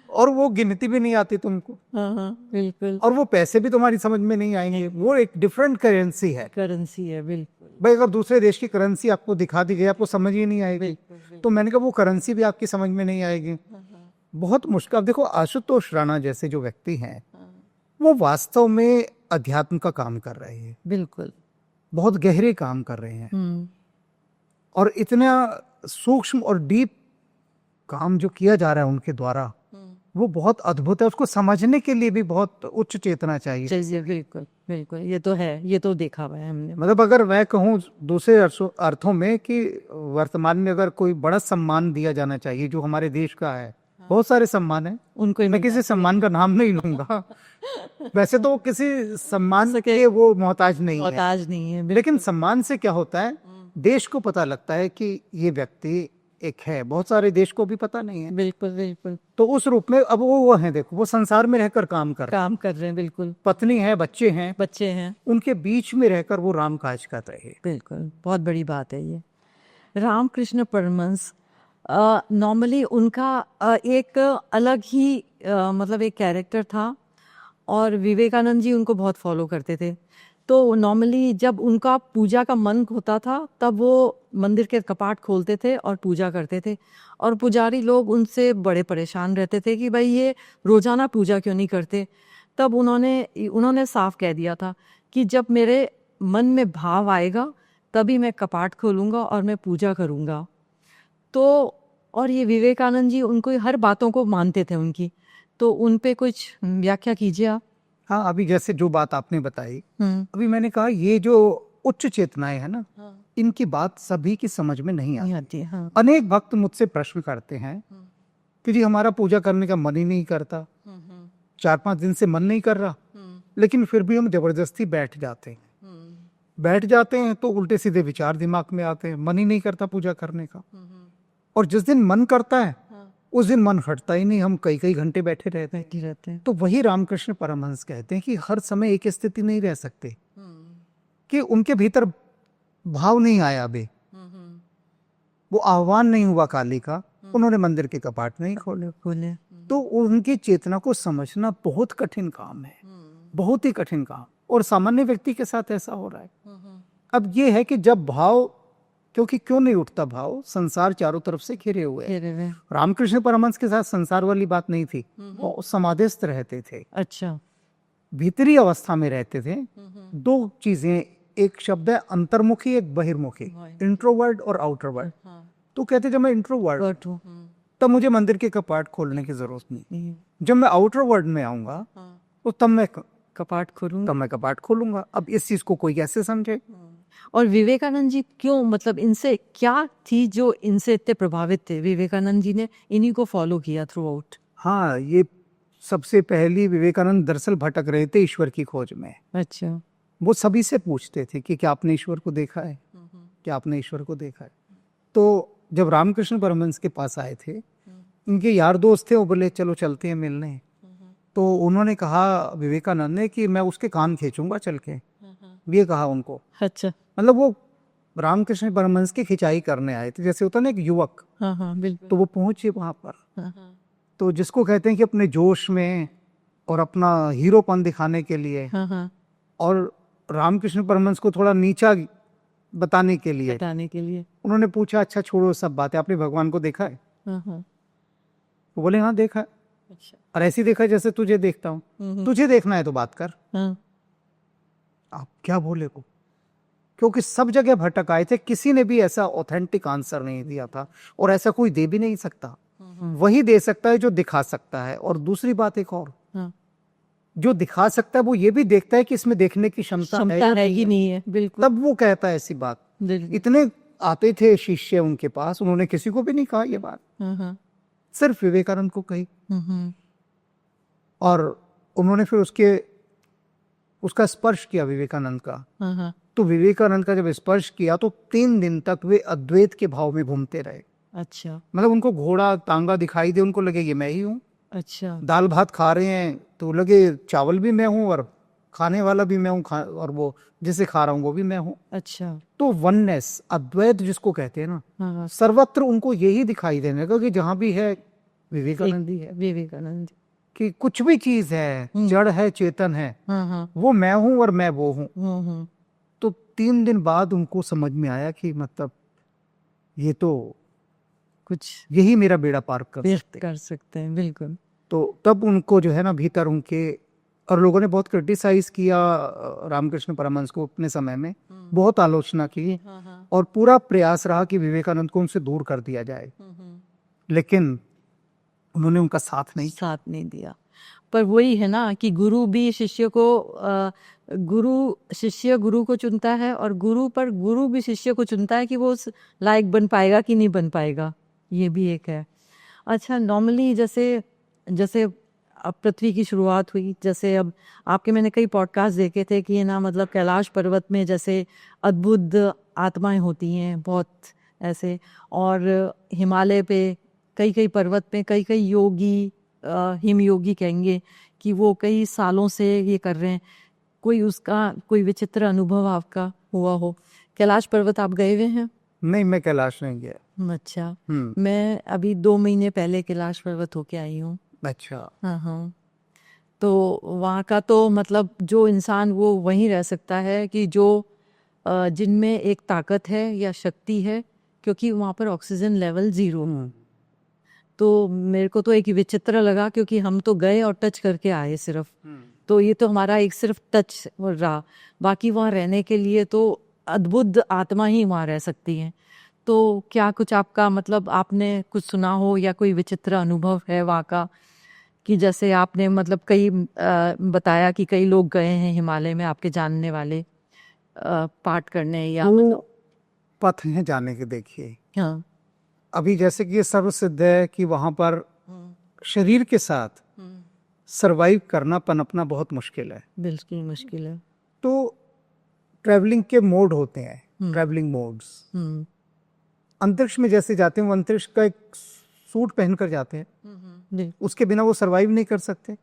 और वो गिनती भी नहीं आती तुमको, हाँ, हाँ, बिल्कुल और वो पैसे भी तुम्हारी समझ में नहीं आएंगे। वो एक डिफरेंट करेंसी है करेंसी है, बिल्कुल भाई। अगर दूसरे देश की करेंसी आपको दिखा दी गई, आपको समझ ही नहीं आएगी। तो मैंने कहा वो करेंसी भी आपकी समझ में नहीं आएगी, बहुत मुश्किल। अब देखो आशुतोष राणा जैसे जो व्यक्ति हैं वो वास्तव में अध्यात्म का काम कर रहे हैं, बिल्कुल। बहुत गहरे काम कर रहे हैं, और इतना सूक्ष्म और डीप काम जो किया जा रहा है उनके द्वारा वो बहुत अद्भुत है। उसको समझने के लिए भी बहुत उच्च चेतना चाहिए। चाहिए, बिल्कुल बिल्कुल, ये तो है, ये तो देखा हुआ है हमने। मतलब अगर मैं कहूँ दूसरे अर्थों में कि वर्तमान में अगर कोई बड़ा सम्मान दिया जाना चाहिए जो हमारे देश का है, बहुत सारे सम्मान है, उनको ही मैं किसी सम्मान का नाम नहीं लूंगा वैसे तो किसी सम्मान के वो मोहताज नहीं है, मोहताज नहीं है, लेकिन सम्मान से क्या होता है, देश को पता लगता है कि ये व्यक्ति एक है, बहुत सारे देश को भी पता नहीं है। बिल्कुल बिल्कुल। तो उस रूप में अब वो हैं, देखो वो संसार में रहकर काम कर रहे हैं, बिल्कुल। पत्नी है, बच्चे हैं, उनके बीच में रहकर वो राम काज कर रहे हैं। बिल्कुल, बहुत बड़ी बात है ये। रामकृष्ण परमहंस नॉर्मली उनका एक अलग ही मतलब एक कैरेक्टर था, और विवेकानंद जी उनको बहुत फॉलो करते थे। तो नॉर्मली जब उनका पूजा का मन होता था तब वो मंदिर के कपाट खोलते थे और पूजा करते थे, और पुजारी लोग उनसे बड़े परेशान रहते थे कि भाई ये रोज़ाना पूजा क्यों नहीं करते। तब उन्होंने साफ कह दिया था कि जब मेरे मन में भाव आएगा तभी मैं कपाट खोलूँगा और मैं पूजा करूँगा। तो और ये विवेकानंद जी उनको हर बातों को मानते थे उनकी, तो उन पे कुछ व्याख्या कीजिए आप। हाँ, अभी जैसे जो बात आपने बताई, अभी मैंने कहा ये जो उच्च चेतनाएं है ना, इनकी बात सभी की समझ में नहीं आती। हाँ। अनेक भक्त मुझसे प्रश्न करते हैं कि जी हमारा पूजा करने का मन ही नहीं करता, 4-5 दिन से मन नहीं कर रहा, लेकिन फिर भी हम जबरदस्ती बैठ जाते हैं तो उल्टे सीधे विचार दिमाग में आते हैं, मन ही नहीं करता पूजा करने का। और जिस दिन मन करता है उस दिन मन हटता ही नहीं, हम कई घंटे बैठे रहते हैं। तो वही रामकृष्ण परमहंस कहते हैं कि हर समय एक स्थिति नहीं रह सकते, कि उनके भीतर भाव नहीं आया, अभी वो आह्वान नहीं हुआ काली का, उन्होंने मंदिर के कपाट नहीं खोले। तो उनकी चेतना को समझना बहुत कठिन काम है, बहुत ही कठिन काम, और सामान्य व्यक्ति के साथ ऐसा हो रहा है। अब ये है कि जब भाव, क्योंकि क्यों नहीं उठता भाव, संसार चारों तरफ से घिरे हुए हैं। रामकृष्ण परमहंस के साथ संसार वाली बात नहीं थी, वो समाधिस्थ रहते थे, अच्छा भीतरी अवस्था में रहते थे। दो चीजें, एक शब्द है अंतर्मुखी, एक बहिर्मुखी, इंट्रोवर्ट और आउटरवर्ट। तो कहते जब मैं इंट्रोवर्ट हूँ तब मुझे मंदिर के कपाट खोलने की जरूरत नहीं, जब मैं आउटरवर्ट में आऊंगा तो तब मैं कपाट खोलूंगा। अब इस चीज को कोई कैसे समझे। और विवेकानंद जी क्यों, मतलब इनसे क्या थी जो इनसे इतने प्रभावित थे, विवेकानंद जी ने इन्हीं को फॉलो किया थ्रू आउट। हाँ, ये सबसे पहली विवेकानंद दरअसल भटक रहे थे ईश्वर की खोज में। अच्छा। वो सभी से पूछते थे कि क्या आपने ईश्वर को देखा है, क्या आपने ईश्वर को देखा है। तो जब रामकृष्ण परमहंस के पास आए थे, उनके यार दोस्त थे, वो बोले चलो चलते हैं मिलने। तो उन्होंने कहा विवेकानंद ने कि मैं उसके कान खींचूंगा चल के, ये कहा उनको। अच्छा। मतलब वो रामकृष्ण परमहंस की खिंचाई करने आए थे, जैसे होता ना एक युवक, हाँ हाँ बिल्कुल। तो वो पहुंचे वहां पर। हाँ हाँ तो जिसको कहते हैं कि अपने जोश में और अपना हीरोपन दिखाने के लिए, हाँ हाँ और रामकृष्ण परमहंस को थोड़ा नीचा बताने के लिए बताने के लिए। उन्होंने पूछा, अच्छा छोड़ो सब बातें, आपने भगवान को देखा है? हाँ हाँ वो बोले हाँ देखा है, अच्छा। और ऐसे ही देखा है जैसे तुझे देखता हूँ, तुझे देखना है तो बात कर। हाँ आप क्या बोले वो, क्योंकि सब जगह भटक आए थे, किसी ने भी ऐसा ऑथेंटिक आंसर नहीं दिया था, और ऐसा कोई दे भी नहीं सकता। वही दे सकता है जो दिखा सकता है। और दूसरी बात एक और, हाँ जो दिखा सकता है वो ये भी देखता है कि इसमें देखने की क्षमता है कि नहीं है, बिल्कुल। तब वो कहता है ऐसी बात। बिल्कुल। इतने आते थे शिष्य उनके पास, उन्होंने किसी को भी नहीं कहा ये बात, हाँ हाँ सिर्फ विवेकानंद को कही। हम्म और उन्होंने फिर उसका स्पर्श किया विवेकानंद का। हाँ हाँ तो विवेकानंद का जब स्पर्श किया तो 3 दिन तक वे अद्वैत के भाव में घूमते रहे। अच्छा मतलब उनको घोड़ा तांगा दिखाई दे, उनको लगे ये मैं ही हूँ। अच्छा दाल भात खा रहे हैं तो लगे चावल भी मैं हूँ, और खाने वाला भी मैं हूँ, और वो जिसे खा रहा हूँ वो भी मैं हूँ। अच्छा। तो वननेस, अद्वैत जिसको कहते हैं ना, हाँ हाँ सर्वत्र उनको यही दिखाई देने लगा कि जहां भी है विवेकानंद ही है, विवेकानंद। कि कुछ भी चीज है, जड़ है चेतन है, हाँ हाँ वो मैं हूं और मैं वो हूं। हम्म। तो 3 दिन बाद उनको समझ में आया कि मतलब ये तो कुछ यही मेरा बेड़ा पार कर सकते। कर सकते हैं, बिल्कुल। तो तब उनको जो है ना भीतर उनके, और लोगों ने बहुत क्रिटिसाइज किया रामकृष्ण परमहंस को अपने समय में, बहुत आलोचना की, हाँ हाँ और पूरा प्रयास रहा कि विवेकानंद को उनसे दूर कर दिया जाए, लेकिन उन्होंने उनका साथ नहीं दिया। पर वही है ना कि गुरु भी शिष्य को शिष्य गुरु को चुनता है, और गुरु भी शिष्य को चुनता है कि वो उस लायक बन पाएगा कि नहीं बन पाएगा, ये भी एक है। अच्छा, नॉर्मली जैसे जैसे अब पृथ्वी की शुरुआत हुई, जैसे अब आपके मैंने कई पॉडकास्ट देखे थे कि ये ना मतलब कैलाश पर्वत में जैसे अद्भुत आत्माएं होती हैं बहुत ऐसे, और हिमालय पे कई पर्वत पे कई योगी, हिम योगी कहेंगे कि वो कई सालों से ये कर रहे हैं। कोई विचित्र अनुभव आपका हुआ हो? कैलाश पर्वत आप गए हुए हैं? नहीं, मैं कैलाश नहीं गया। अच्छा। मैं अभी 2 महीने पहले कैलाश पर्वत होके आई हूँ। अच्छा। हाँ हाँ। तो वहाँ का तो मतलब जो इंसान वो वहीं रह सकता है कि जो जिनमें एक ताकत है या शक्ति है, क्योंकि वहाँ पर ऑक्सीजन लेवल 0। तो मेरे को तो एक विचित्र लगा, क्योंकि हम तो गए और टच करके आए सिर्फ, तो ये तो हमारा एक सिर्फ टच रहा। बाकी वहाँ रहने के लिए तो अद्भुत आत्मा ही वहाँ रह सकती हैं। तो क्या कुछ आपका मतलब आपने कुछ सुना हो या कोई विचित्र अनुभव है वहाँ का, कि जैसे आपने मतलब बताया कि कई लोग गए हैं हिमालय में आपके जानने वाले पाठ करने या तो पथ हैं जाने के। देखिए, हाँ अभी जैसे कि ये सर्वसिद्ध है कि वहां पर शरीर के साथ सरवाइव करना, पनपना बहुत मुश्किल है। बिल्कुल मुश्किल है। तो ट्रैवलिंग के मोड होते हैं, ट्रैवलिंग मोड्स। अंतरिक्ष में जैसे जाते हैं, वो अंतरिक्ष का एक सूट पहनकर जाते हैं, उसके बिना वो सरवाइव नहीं कर सकते।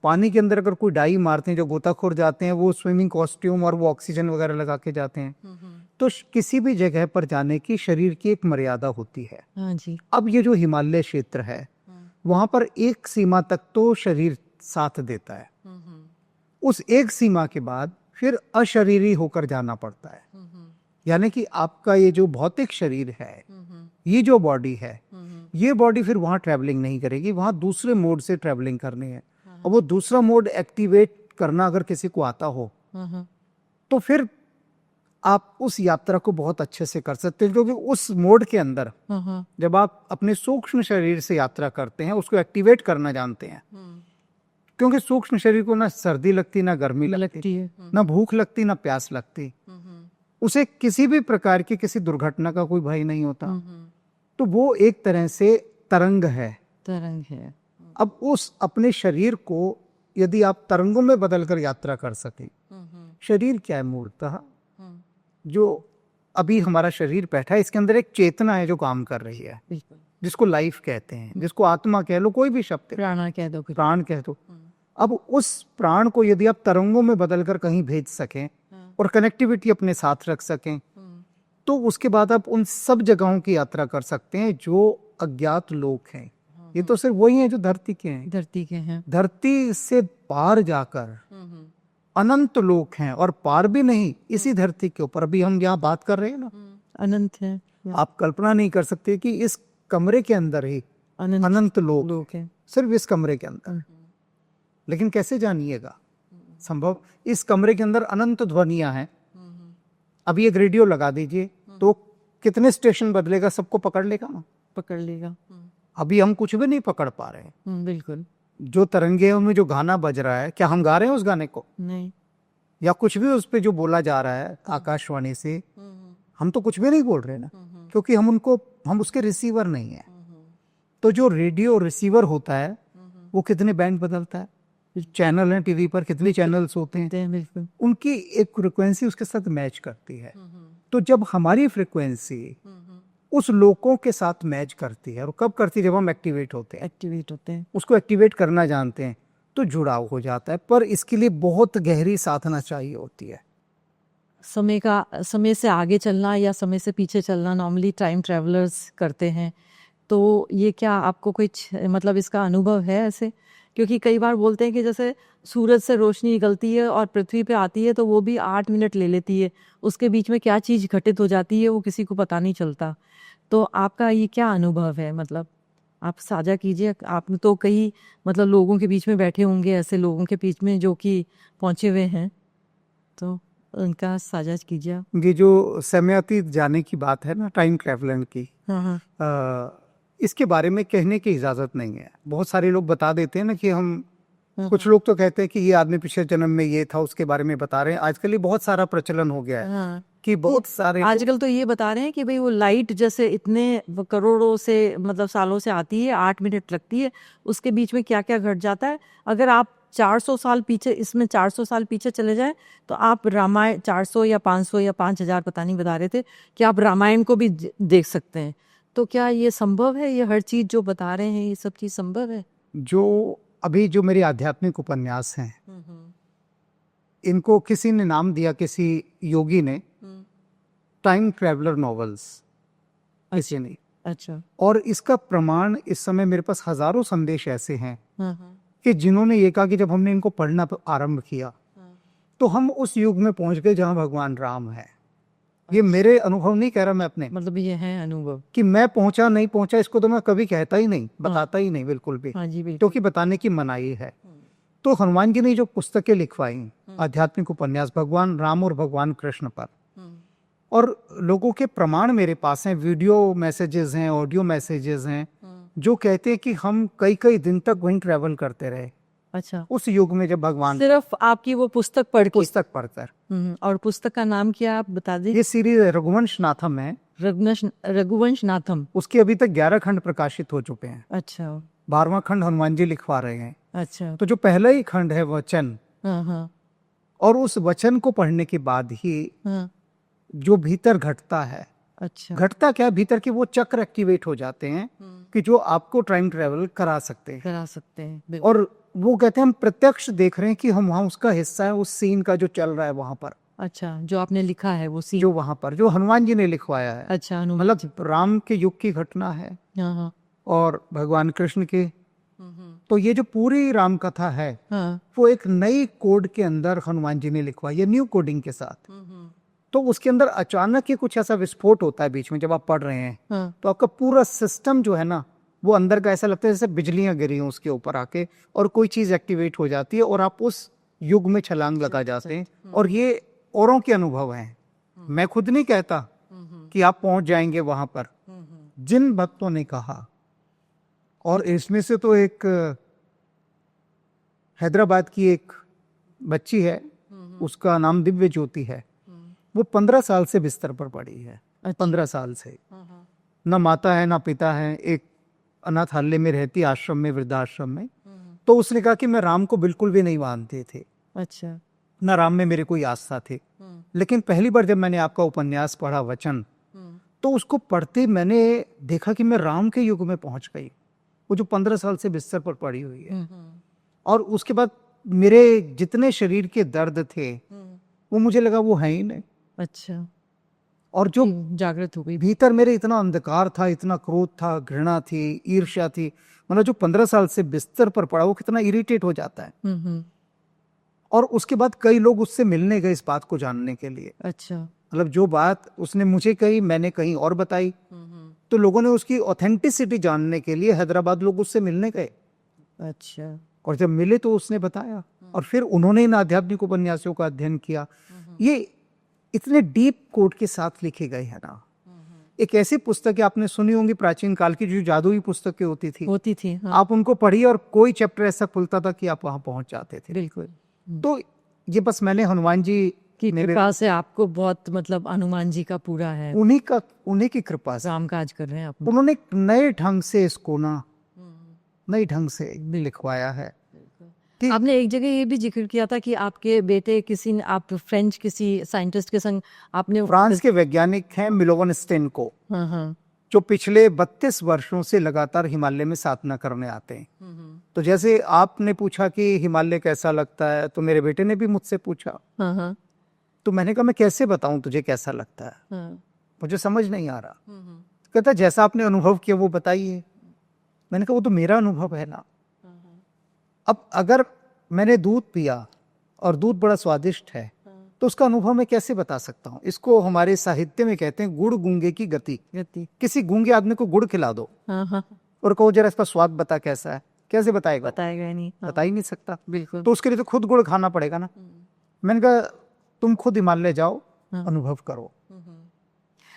पानी के अंदर अगर कोई डाई मारते हैं, जो गोताखोर जाते हैं, वो स्विमिंग कॉस्ट्यूम और वो ऑक्सीजन वगैरह लगा के जाते हैं। तो किसी भी जगह पर जाने की शरीर की एक मर्यादा होती है। हाँ जी। अब ये जो हिमालय क्षेत्र है, वहां पर एक सीमा तक तो शरीर साथ देता है, उस एक सीमा के बाद फिर अशरीरी होकर जाना पड़ता है। यानी कि आपका ये जो भौतिक शरीर है, ये जो बॉडी है, ये बॉडी फिर वहां ट्रैवलिंग नहीं करेगी, वहां दूसरे मोड से ट्रैवलिंग करनी है। और वो दूसरा मोड एक्टिवेट करना अगर किसी को आता हो तो फिर आप उस यात्रा को बहुत अच्छे से कर सकते हैं, क्योंकि उस मोड के अंदर जब आप अपने सूक्ष्म शरीर से यात्रा करते हैं, उसको एक्टिवेट करना जानते हैं। क्योंकि सूक्ष्म शरीर को ना सर्दी लगती, ना गर्मी लगती है, ना भूख लगती, ना प्यास लगती, उसे किसी भी प्रकार की किसी दुर्घटना का कोई भय नहीं होता। तो वो एक तरह से तरंग है। अब उस अपने शरीर को यदि आप तरंगों में बदलकर यात्रा कर सके, शरीर क्या है मूलतः, जो अभी हमारा शरीर बैठा है, इसके अंदर एक चेतना है जो काम कर रही है, जिसको लाइफ कहते हैं, जिसको आत्मा कह लो, कोई भी शब्द, प्राण कह दो। अब उस प्राण को यदि आप तरंगों में बदलकर कहीं भेज सकें और कनेक्टिविटी अपने साथ रख सकें, तो उसके बाद आप उन सब जगहों की यात्रा कर सकते हैं जो अज्ञात लोग हैं। ये तो सिर्फ वही हैं जो धरती के हैं। धरती के हैं। धरती से पार जाकर अनंत लोक हैं, और पार भी नहीं, इसी धरती के ऊपर अभी हम यहाँ बात कर रहे हैं ना, अनंत है। आप कल्पना नहीं कर सकते कि इस कमरे के अंदर ही अनंत लोक है। सिर्फ इस कमरे के अंदर। लेकिन कैसे जानिएगा संभव? इस कमरे के अंदर अनंत ध्वनियां हैं। अभी एक रेडियो लगा दीजिए तो कितने स्टेशन बदलेगा, सबको पकड़ लेगा ना? पकड़ लेगा। अभी हम कुछ भी नहीं पकड़ पा रहे हैं। बिल्कुल जो तरंगे में जो गाना बज रहा है, क्या हम गा रहे हैं उस गाने को? नहीं। या कुछ भी उस पे जो बोला जा रहा है आकाशवाणी से, हम तो कुछ भी नहीं बोल रहे ना, क्योंकि हम उसके रिसीवर नहीं है। तो जो रेडियो रिसीवर होता है वो कितने बैंड बदलता है, चैनल हैं टीवी पर, कितने चैनल्स होते हैं, बिल्कुल उनकी एक फ्रिक्वेंसी उसके साथ मैच करती है। तो जब हमारी फ्रिक्वेंसी उस लोगों के साथ मैच करती है, और कब करती है? जब हम एक्टिवेट होते हैं, उसको एक्टिवेट करना जानते हैं, तो जुड़ाव हो जाता है। पर इसके लिए बहुत गहरी साधना चाहिए होती है। समय से आगे चलना या समय से पीछे चलना नॉर्मली टाइम ट्रैवलर्स करते हैं। तो ये क्या आपको कुछ मतलब इसका अनुभव है ऐसे? क्योंकि कई बार बोलते हैं कि जैसे सूरज से रोशनी निकलती है और पृथ्वी पे आती है तो वो भी 8 मिनट ले लेती है, उसके बीच में क्या चीज़ घटित हो जाती है वो किसी को पता नहीं चलता। तो आपका ये क्या अनुभव है, मतलब आप साझा कीजिए। आप तो कई मतलब लोगों के बीच में बैठे होंगे, ऐसे लोगों के बीच में जो कि पहुँचे हुए हैं, तो उनका साझा कीजिए आप। ये जो समयातीत जाने की बात है ना, टाइम ट्रैवलर की, इसके बारे में कहने की इजाजत नहीं है। बहुत सारे लोग बता देते हैं ना कि हम, कुछ लोग तो कहते हैं कि ये आदमी पिछले जन्म में ये था, उसके बारे में बता रहे हैं। आजकल ये बहुत सारा प्रचलन हो गया है कि बहुत सारे आजकल तो ये बता रहे हैं कि भाई वो लाइट जैसे इतने करोड़ों से मतलब सालों से आती है, 8 मिनट लगती है, उसके बीच में क्या क्या घट जाता है। अगर आप 400 साल पीछे, इसमें 400 साल पीछे चले जाएं तो आप रामायण 400 या 500 या 5000 पता नहीं बता रहे थे कि आप रामायण को भी देख सकते हैं। तो क्या ये संभव है? ये हर चीज जो बता रहे हैं ये सब चीज संभव है? जो मेरे आध्यात्मिक उपन्यास हैं, इनको किसी ने नाम दिया, किसी योगी ने, टाइम ट्रैवलर नॉवेल्स, किसी ने। अच्छा। और इसका प्रमाण इस समय मेरे पास हजारों संदेश ऐसे हैं कि जिन्होंने ये कहा कि जब हमने इनको पढ़ना आरंभ किया तो हम उस युग में पहुंच गए जहां भगवान राम है। ये मेरे अनुभव नहीं कह रहा मैं अपने, मतलब ये है अनुभव कि मैं पहुंचा नहीं पहुंचा इसको तो मैं कभी कहता ही नहीं, बताता ही नहीं बिल्कुल भी, क्योंकि बताने की मनाही है। तो हनुमान जी ने जो पुस्तकें लिखवाई आध्यात्मिक उपन्यास भगवान राम और भगवान कृष्ण पर, और लोगों के प्रमाण मेरे पास हैं, वीडियो मैसेजेस हैं, ऑडियो मैसेजेस हैं, जो कहते हैं कि हम कई कई दिन तक वहीं ट्रैवल करते रहे। अच्छा। उस युग में जब भगवान, सिर्फ आपकी वो पुस्तक पढ़कर। और पुस्तक का नाम क्या आप बता दें? ये सीरीज रघुवंश नाथम है। रघुवंश नाथम। उसके अभी तक 11 खंड प्रकाशित हो चुके हैं। अच्छा। 12वां खंड हनुमान जी लिखवा रहे हैं। अच्छा। तो जो पहला ही खंड है वचन, और उस वचन को पढ़ने के बाद ही जो भीतर घटता है, अच्छा, घटता क्या, भीतर के वो चक्र एक्टिवेट हो जाते हैं कि जो आपको टाइम ट्रेवल करा सकते हैं। और वो कहते हैं हम प्रत्यक्ष देख रहे हैं कि हम वहाँ उसका हिस्सा है, उस सीन का जो चल रहा है वहां पर। अच्छा, जो आपने लिखा है वो सीन जो वहां पर, जो हनुमान जी ने लिखवाया है। अच्छा, मतलब राम के युग की घटना है और भगवान कृष्ण के। तो ये जो पूरी राम कथा है वो एक नई कोड के अंदर हनुमान जी ने लिखवाई है, न्यू कोडिंग के साथ। तो उसके अंदर अचानक ही कुछ ऐसा विस्फोट होता है बीच में जब आप पढ़ रहे हैं, तो आपका पूरा सिस्टम जो है ना, वो अंदर का ऐसा लगता है जैसे बिजलियां गिरी हैं उसके ऊपर आके, और कोई चीज एक्टिवेट हो जाती है और आप उस युग में छलांग लगा जाते हैं। और ये औरों के अनुभव हैं, मैं खुद नहीं कहता कि आप पहुंच जाएंगे वहां पर। जिन भक्तों ने कहा, और इसमें से तो एक हैदराबाद की एक बच्ची है, उसका नाम दिव्य ज्योति है, वो 15 साल से बिस्तर पर पड़ी है। 15 साल से ना माता है ना पिता है, एक अनाथालय में रहती, आश्रम में, वृद्धाश्रम में। तो उसने कहा कि मैं राम को बिल्कुल भी नहीं मानते थे। अच्छा। ना राम में मेरे कोई आस्था थी। लेकिन पहली बार जब मैंने आपका उपन्यास पढ़ा वचन, तो उसको पढ़ते मैंने देखा कि मैं राम के युग में पहुंच गई, वो जो 15 साल से बिस्तर पर पड़ी हुई है। और उसके बाद मेरे जितने शरीर के दर्द थे वो मुझे लगा वो है ही नहीं। अच्छा। और जो जागृत हो गई। भीतर मेरे इतना अंधकार था, इतना क्रोध था, घृणा थी, ईर्ष्या थी, मतलब जो 15 साल से बिस्तर पर पड़ा वो कितना इरिटेट हो जाता है। और उसके बाद कई लोग उससे मिलने गए इस बात को जानने के लिए। अच्छा। मतलब जो बात उसने मुझे कही मैंने कहीं और बताई, तो लोगों ने उसकी ऑथेंटिसिटी जानने के लिए हैदराबाद लोग उससे मिलने गए। अच्छा। और जब मिले तो उसने बताया, और फिर उन्होंने इन आध्यात्मिक उपन्यासों का अध्ययन किया। ये इतने डीप कोड के साथ लिखे गए हैं ना। एक ऐसी पुस्तक आपने सुनी होंगी प्राचीन काल की, जो जादुई पुस्तकें होती थी। हाँ। आप उनको पढ़िए और कोई चैप्टर ऐसा खुलता था कि आप वहां पहुंच जाते थे। बिल्कुल। तो ये बस मैंने हनुमान जी की कृपा से आपको बहुत मतलब हनुमान जी का पूरा है, उन्हीं की कृपा से काम काज कर रहे हैं आप। उन्होंने एक नए ढंग से इसको ना नए ढंग से लिखवाया है। कि आपने एक जगह ये भी जिक्र किया था कि आपके बेटे आप फ्रेंच किसी साइंटिस्ट के संग आपने फ्रांस के वैज्ञानिक हैं मिलोवन स्टेनको, हाँ। जो पिछले 32 वर्षों से लगातार हिमालय में साधना करने आते हैं। तो जैसे आपने पूछा कि हिमालय कैसा लगता है, तो मेरे बेटे ने भी मुझसे पूछा। हाँ। तो मैंने कहा मैं कैसे बताऊं तुझे कैसा लगता है, हाँ। मुझे समझ नहीं आ रहा। कहता जैसा आपने अनुभव किया वो बताइए। मैंने कहा वो तो मेरा अनुभव है ना। अब अगर मैंने दूध पिया और दूध बड़ा स्वादिष्ट है, तो उसका अनुभव मैं कैसे बता सकता हूँ। इसको हमारे साहित्य में कहते हैं गुड़ गूंगे की गति। किसी गूंगे आदमी को गुड़ खिला दो और कहो जरा इसका स्वाद बता कैसा है, कैसे बताएगा? बताएगा नहीं, बता ही नहीं सकता। बिल्कुल। तो उसके लिए तो खुद गुड़ खाना पड़ेगा ना। मैंने कहा तुम खुद हिमालय जाओ, अनुभव करो।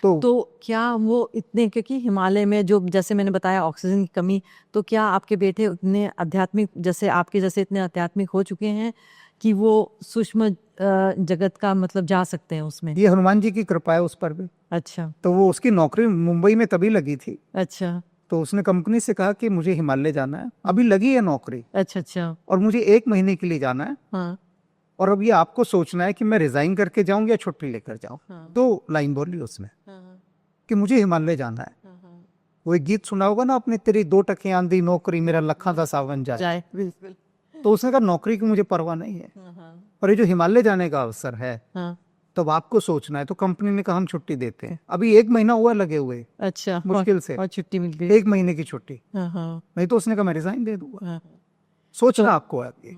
तो क्या वो इतने, क्योंकि हिमालय में जो जैसे मैंने बताया ऑक्सीजन की कमी, तो क्या आपके बेटे इतने आध्यात्मिक, जैसे आपके जैसे इतने आध्यात्मिक हो चुके हैं कि वो सूक्ष्म जगत का मतलब जा सकते हैं उसमें? ये हनुमान जी की कृपा है उस पर भी। अच्छा। तो वो उसकी नौकरी मुंबई में तभी लगी थी। अच्छा। तो उसने कंपनी से कहा कि मुझे हिमालय जाना है, अभी लगी है नौकरी। अच्छा। और मुझे 1 महीने के लिए जाना है। हाँ। और अब ये आपको सोचना है कि मैं रिजाइन करके जाऊं या छुट्टी लेकर जाऊं। हाँ। 2 लाइन बोली उसमें कि मुझे हिमालय जाना है। वो एक गीत सुना होगा ना आपने, तेरी 2 टके आंधी नौकरी मेरा लखा दा सावन जाए। बिल्कुल। तो उसने कहा नौकरी की मुझे परवाह नहीं है, पर ये जो हिमालय जाने का अवसर है तब आपको सोचना है। तो कंपनी ने कहा हम छुट्टी देते हैं। अभी 1 महीना हुआ लगे हुए। अच्छा। मुश्किल से और छुट्टी मिल गई। 1 महीने की छुट्टी। नहीं तो उसने कहा मैं रिजाइन दे दूंगा। सोचना आपको आगे।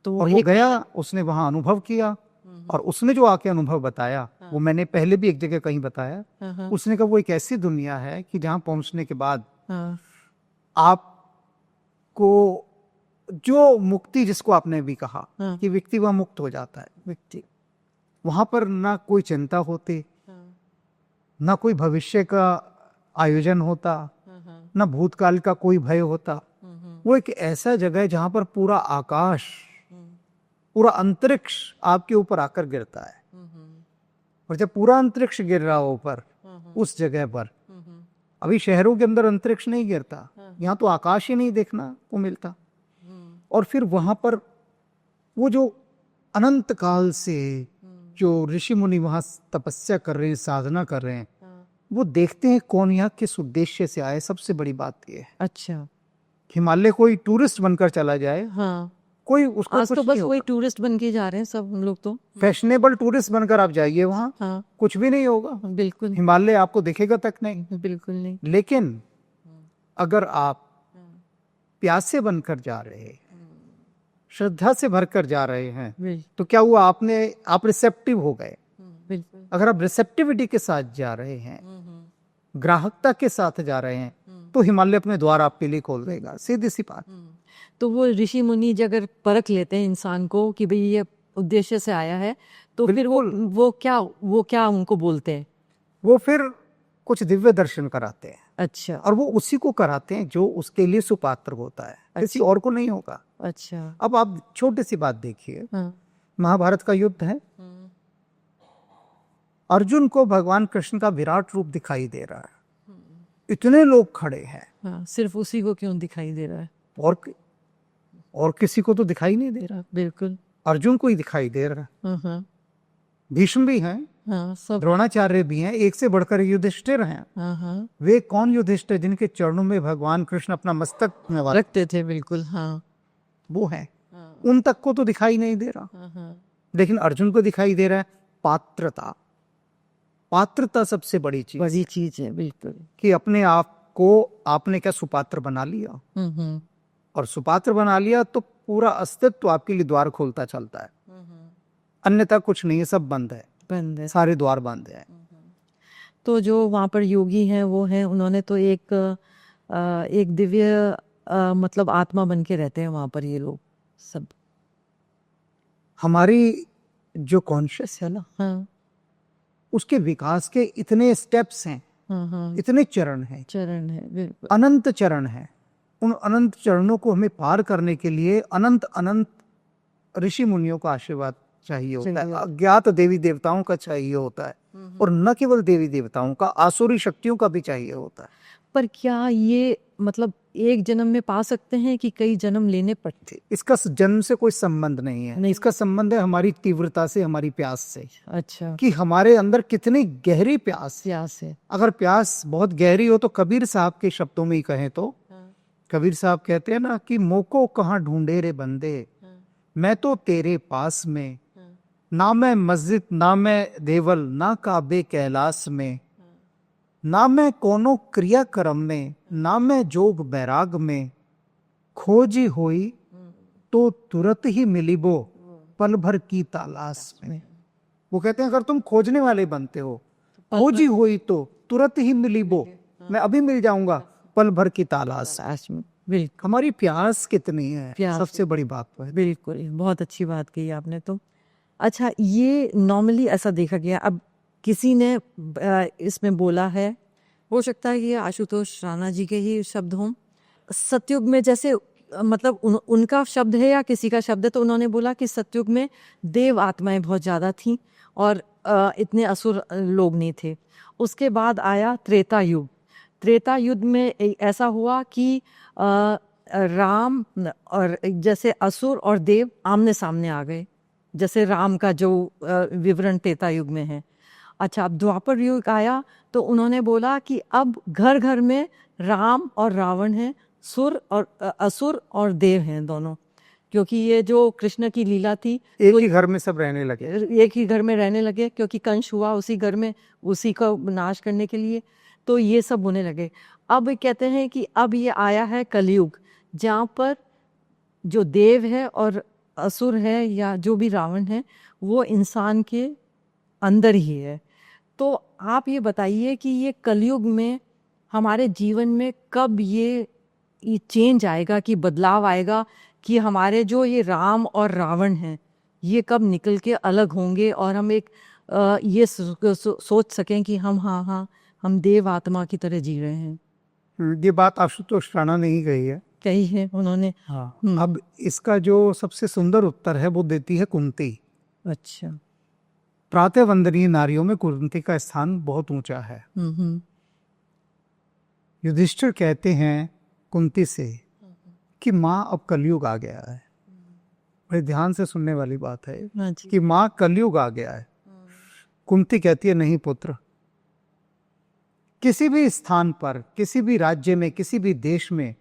तो वो गया, उसने वहां अनुभव किया, और उसने जो आके अनुभव बताया वो मैंने पहले भी एक जगह कहीं बताया। उसने कहा वो एक ऐसी दुनिया है कि जहां पहुंचने के बाद आपको जो मुक्ति, जिसको आपने भी कहा कि व्यक्ति वहां मुक्त हो जाता है, व्यक्ति वहां पर ना कोई चिंता होती, ना कोई भविष्य का आयोजन होता, ना भूतकाल का कोई भय होता। वो एक ऐसा जगह है जहां पर पूरा आकाश, पूरा अंतरिक्ष आपके ऊपर आकर गिरता है। और जब पूरा अंतरिक्ष गिर रहा हो ऊपर उस जगह पर, अभी शहरों के अंदर अंतरिक्ष नहीं गिरता, यहाँ तो आकाश ही नहीं देखना को मिलता। और फिर वहां पर वो जो अनंत काल से जो ऋषि मुनि वहां तपस्या कर रहे हैं, साधना कर रहे हैं, वो देखते हैं कौन यहाँ किस उद्देश्य से आए। सबसे बड़ी बात ये है। अच्छा। हिमालय कोई टूरिस्ट बनकर चला जाए, कोई उसको आज तो बस वही टूरिस्ट बन के जा रहे हैं सब हम लोग। तो फैशनेबल टूरिस्ट बनकर आप जाइए वहां, कुछ भी नहीं होगा। बिल्कुल। हिमालय आपको दिखेगा तक नहीं। बिल्कुल नहीं। लेकिन अगर आप प्यासे बनकर जा रहे हैं, श्रद्धा से भरकर जा रहे हैं, तो क्या हुआ, आप रिसेप्टिव हो गए। बिल्कुल। अगर आप रिसेप्टिविटी के साथ जा रहे हैं, ग्राहकता के साथ जा रहे हैं, तो हिमालय अपने द्वार आपके लिए खोल देगा। सीधी सी बात। तो वो ऋषि मुनि अगर परख लेते हैं इंसान को कि भाई ये उद्देश्य से आया है, तो फिर वो क्या उनको बोलते हैं? वो फिर कुछ दिव्य दर्शन कराते हैं। अच्छा। और वो उसी को कराते हैं जो उसके लिए सुपात्र होता है। अच्छा। किसी और को नहीं होगा। अच्छा। अब आप छोटी सी बात देखिए, महाभारत का युद्ध है, अर्जुन को भगवान कृष्ण का विराट रूप दिखाई दे रहा है, इतने लोग खड़े हैं, सिर्फ उसी को क्यों दिखाई दे रहा है? और किसी को तो दिखाई नहीं दे रहा। बिल्कुल। अर्जुन को ही दिखाई दे रहा है। भीष्म भी हैं, सब द्रोणाचार्य भी हैं, एक से बढ़कर युधिष्ठिर हैं। वे कौन युधिष्ठिर जिनके चरणों में भगवान कृष्ण अपना मस्तक रखते थे? बिल्कुल। वो है। उन तक को तो दिखाई नहीं दे रहा, लेकिन अर्जुन को दिखाई दे रहा है। पात्रता, पात्रता सबसे बड़ी चीज बड़ी चीज है, बिल्कुल। कि अपने आप को आपने क्या सुपात्र बना लिया, और सुपात्र बना लिया तो पूरा अस्तित्व आपके लिए द्वार खोलता चलता है, अन्यथा कुछ नहीं है, सब बंद है, बंद है। सारे द्वार बंद है। तो जो वहाँ पर योगी हैं वो हैं, उन्होंने तो एक दिव्य मतलब आत्मा बन के रहते हैं वहाँ पर ये लोग सब। हमारी जो कॉन्शियस है ना, हाँ उसके विकास के इतने स्टेप्स हैं, हाँ हाँ, इतने चरण हैं, चरण है, बिल्कुल। अनंत चरण हैं। उन अनंत चरणों को हमें पार करने के लिए अनंत अनंत ऋषि मुनियों का आशीर्वाद चाहिए होता है, चाहिए। अज्ञात देवी देवताओं का चाहिए होता है, और न केवल देवी देवताओं का, आसुरी शक्तियों का भी चाहिए होता है। पर क्या ये मतलब एक जन्म में पा सकते हैं कि कई जन्म लेने पड़ते? इसका जन्म से कोई संबंध नहीं है, नहीं। इसका संबंध है हमारी तीव्रता से, हमारी प्यास से, अच्छा, कि हमारे अंदर कितनी गहरी प्यास है। प्यास है। अगर प्यास बहुत गहरी हो तो कबीर साहब के शब्दों में ही कहें तो कबीर साहब कहते हैं ना कि मोको कहाँ ढूंढे रे बंदे, मैं तो तेरे पास में, ना मैं मस्जिद ना मैं देवल ना काबे कैलाश में, ना मैं कोनो क्रिया कर्म में, ना मैं जोग बैराग में, खोजी होई तो तुरंत ही मिली वो पल भर की तलाश में। वो कहते हैं अगर तुम खोजने वाले बनते हो, खोजी हुई तो तुरंत ही मिली वो, मैं अभी मिल जाऊंगा पल भर की तलाश। बिल्कुल, हमारी प्यास कितनी है, प्यास सबसे बड़ी बात तो है। बिल्कुल, बहुत अच्छी बात कही आपने तो। अच्छा, ये नॉर्मली ऐसा देखा गया, अब किसी ने इसमें बोला है, हो सकता है कि ये आशुतोष राणा जी के ही शब्द हों, सतयुग में जैसे मतलब उनका शब्द है या किसी का शब्द है, तो उन्होंने बोला कि सतयुग में देव आत्माएं बहुत ज़्यादा थीं और इतने असुर लोग नहीं थे। उसके बाद आया त्रेता युग। त्रेता युग में ऐसा हुआ कि राम और जैसे असुर और देव आमने सामने आ गए, जैसे राम का जो विवरण त्रेता युग में है। अच्छा, अब द्वापर युग आया तो उन्होंने बोला कि अब घर घर में राम और रावण हैं, असुर और देव हैं दोनों, क्योंकि ये जो कृष्ण की लीला थी, एक ही घर में सब रहने लगे, एक ही घर में रहने लगे, क्योंकि कंस हुआ उसी घर में, उसी का नाश करने के लिए, तो ये सब होने लगे। अब कहते हैं कि अब ये आया है कलयुग, जहाँ पर जो देव है और असुर है या जो भी रावण है वो इंसान के अंदर ही है। तो आप ये बताइए कि ये कलयुग में हमारे जीवन में कब ये चेंज आएगा, कि बदलाव आएगा, कि हमारे जो ये राम और रावण हैं ये कब निकल के अलग होंगे और हम एक ये सोच सकें कि हम देव आत्मा की तरह जी रहे हैं। ये बात आशुतोष राणा ने ही कही है, कही है उन्होंने। हाँ। अब इसका जो सबसे सुंदर उत्तर है वो देती है कुंती। अच्छा। प्रातः वंदनीय नारियों में कुंती का स्थान बहुत ऊंचा है। युधिष्ठिर कहते हैं कुंती से कि माँ अब कलयुग आ गया है। बड़े ध्यान से सुनने वाली बात है कि माँ कलयुग आ गया है। कुंती कहती है नहीं पुत्र, किसी भी स्थान पर, किसी भी राज्य में, किसी भी देश में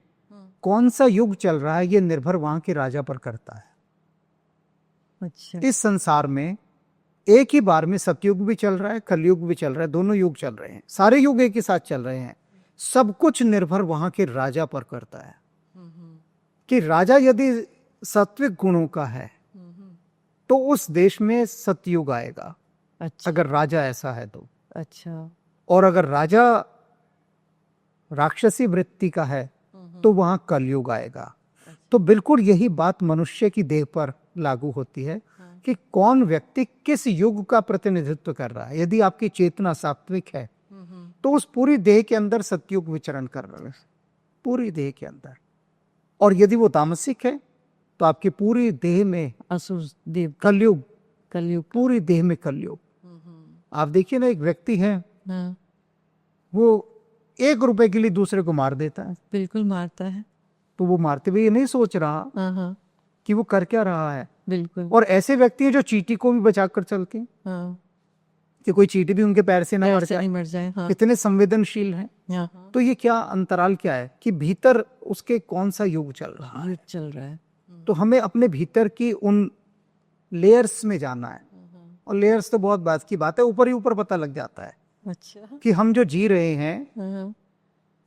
कौन सा युग चल रहा है ये निर्भर वहां के राजा पर करता है। अच्छा। इस संसार में एक ही बार में सतयुग भी चल रहा है, कलयुग भी चल रहा है, दोनों युग चल रहे हैं, सारे युग एक ही साथ चल रहे हैं। सब कुछ निर्भर वहां के राजा पर करता है कि राजा यदि सात्विक गुणों का है तो उस देश में सतयुग आएगा। अच्छा। अगर राजा ऐसा है तो। अच्छा। और अगर राजा राक्षसी वृत्ति का है तो वहां कलयुग आएगा। तो बिल्कुल यही बात मनुष्य की देह पर लागू होती है कि कौन व्यक्ति किस युग का प्रतिनिधित्व कर रहा है। यदि आपकी चेतना सात्विक है तो उस पूरी देह के अंदर सतयुग विचरण कर रहा है, पूरी देह के अंदर। और यदि वो तामसिक है तो आपकी पूरी देह में असुर देव कलयुग, कलयुग, पूरी देह में कलयुग। आप देखिए ना, एक व्यक्ति है वो 1 रुपए के लिए दूसरे को मार देता है। बिल्कुल मारता है। तो वो मारते हुए ये नहीं सोच रहा कि वो कर क्या रहा है। बिल्कुल। और ऐसे व्यक्ति हैं जो चींटी को भी बचा कर चलते हैं कि कोई चींटी भी उनके पैर से ना मर जाए। कितने संवेदनशील हैं। तो ये क्या अंतराल क्या है कि भीतर उसके कौन सा युग चल रहा है। तो हमें अपने भीतर की उन लेयर्स में जाना है। और लेयर्स तो बहुत बात की बात है, ऊपर ही ऊपर पता लग जाता है अच्छा। कि हम जो जी रहे हैं हाँ,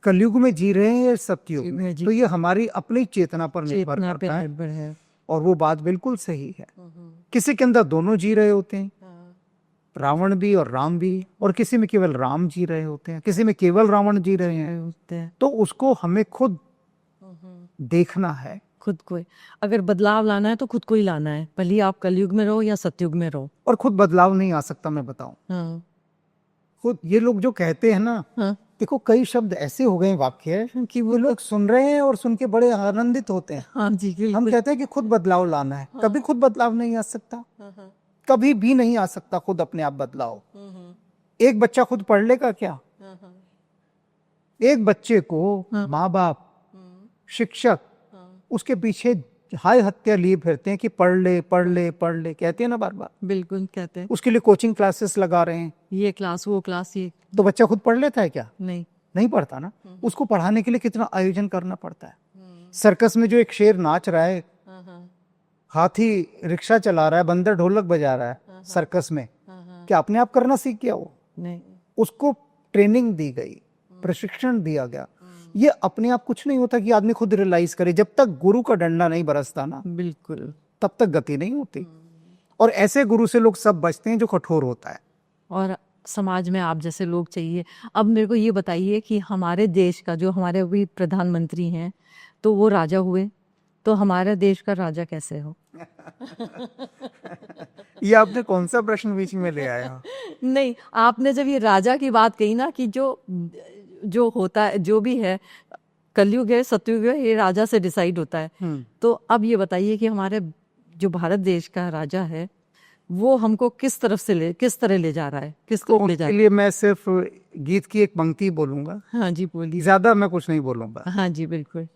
कलयुग में जी रहे हैं या सतयुग में में, जी- तो ये हमारी अपनी चेतना पर निर्भर चेतना पे करता है। निर्भर है। और वो बात बिल्कुल सही है। किसी के अंदर दोनों जी रहे होते हैं, हाँ, रावण भी और राम भी, और किसी में केवल राम जी रहे होते हैं, किसी में केवल रावण जी रहे हैं। होते हैं। तो उसको हमें खुद देखना है। खुद को ही- अगर बदलाव लाना है तो खुद को ही लाना है, भले ही आप कलयुग में रहो या सतयुग में रहो। और खुद बदलाव नहीं आ सकता, मैं बताऊं। हाँ, खुद ये लोग जो कहते हैं ना, हाँ, देखो कई शब्द ऐसे हो गए वाक्य कि वो वो लोग सुन रहे हैं और सुन के बड़े आनंदित होते हैं। हाँ जी हम बिल्कुल। कहते हैं कि खुद बदलाव लाना है, कभी खुद बदलाव नहीं आ सकता, हाँ, हाँ, कभी भी नहीं आ सकता खुद अपने आप बदलाव। एक बच्चा खुद पढ़ लेगा क्या? हाँ, हाँ, एक बच्चे को हाँ। माँ बाप, शिक्षक उसके पीछे हाय हत्या लिए फिरते हैं कि पढ़ ले पढ़ ले पढ़ ले, कहते हैं ना बार बार। बिल्कुल कहते हैं, उसके लिए कोचिंग क्लासेस लगा रहे हैं, ये क्लास वो क्लास ये। तो बच्चा खुद पढ़ लेता है क्या? नहीं। नहीं पढ़ता ना। उसको पढ़ाने के लिए कितना आयोजन करना पड़ता है। सर्कस में जो एक शेर नाच रहा है, हाँ, हाँ, हाथी रिक्शा चला रहा है, बंदर ढोलक बजा रहा है सर्कस में, हाँ, हाँ। क्या अपने आप करना सीख गया वो? नहीं। उसको ट्रेनिंग दी गई, प्रशिक्षण दिया गया। ये अपने आप कुछ नहीं होता कि आदमी खुद रियलाइज करे। जब तक गुरु का डंडा नहीं बरसता ना, बिल्कुल। तब तक गति नहीं होती। और ऐसे गुरु से लोग सब बचते हैं जो कठोर होता है। और समाज में आप जैसे लोग चाहिए। अब मेरे को ये बताइए कि हमारे देश का जो हमारे अभी प्रधानमंत्री हैं, तो वो राजा हुए, तो हमारे देश का राजा कैसे हो? ये आपने कौन सा प्रश्न बीच में ले आया? नहीं, आपने जब ये राजा की बात कही ना, कि जो जो होता है, जो भी है, कलयुग है सतयुग है, ये राजा से डिसाइड होता है। तो अब ये बताइए कि हमारे जो भारत देश का राजा है, वो हमको किस तरह ले जा रहा है, किस तरफ ले जा उसके रहा लिए मैं सिर्फ गीत की एक पंक्ति बोलूंगा, है? हाँ जी बोलिए। ज्यादा मैं कुछ नहीं बोलूंगा। हाँ जी बिल्कुल।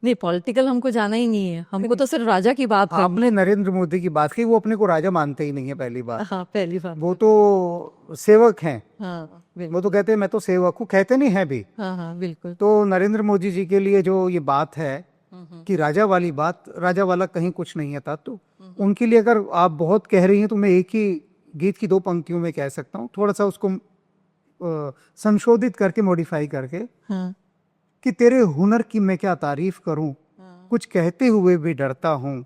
नहीं, पॉलिटिकल हमको जाना ही नहीं है, हमको तो सिर्फ राजा की बात करनी। आपने नरेंद्र मोदी की बात की, वो अपने को राजा मानते ही नहीं है पहली बात। हाँ, पहली बात। वो तो सेवक हैं। हाँ बिल्कुल। वो तो कहते हैं मैं तो सेवक हूँ, कहते नहीं है भी। हाँ, हाँ बिल्कुल। तो नरेंद्र मोदी जी के लिए जो ये बात है कि राजा वाली बात, राजा वाला कहीं कुछ नहीं है था, तो उनके लिए अगर आप बहुत कह रही हैं तो मैं एक ही गीत की दो पंक्तियों में कह सकता हूँ, थोड़ा सा उसको संशोधित करके, मॉडिफाई करके, हाँ, कि तेरे हुनर की मैं क्या तारीफ करूं, कुछ कहते हुए भी डरता हूं,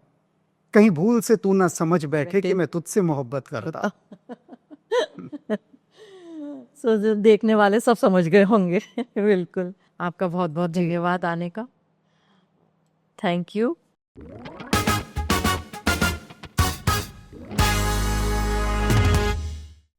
कहीं भूल से तू ना समझ बैठे कि मैं तुझसे मोहब्बत करता। सो जो देखने वाले सब समझ गए होंगे। बिल्कुल। आपका बहुत बहुत धन्यवाद आने का। Thank you.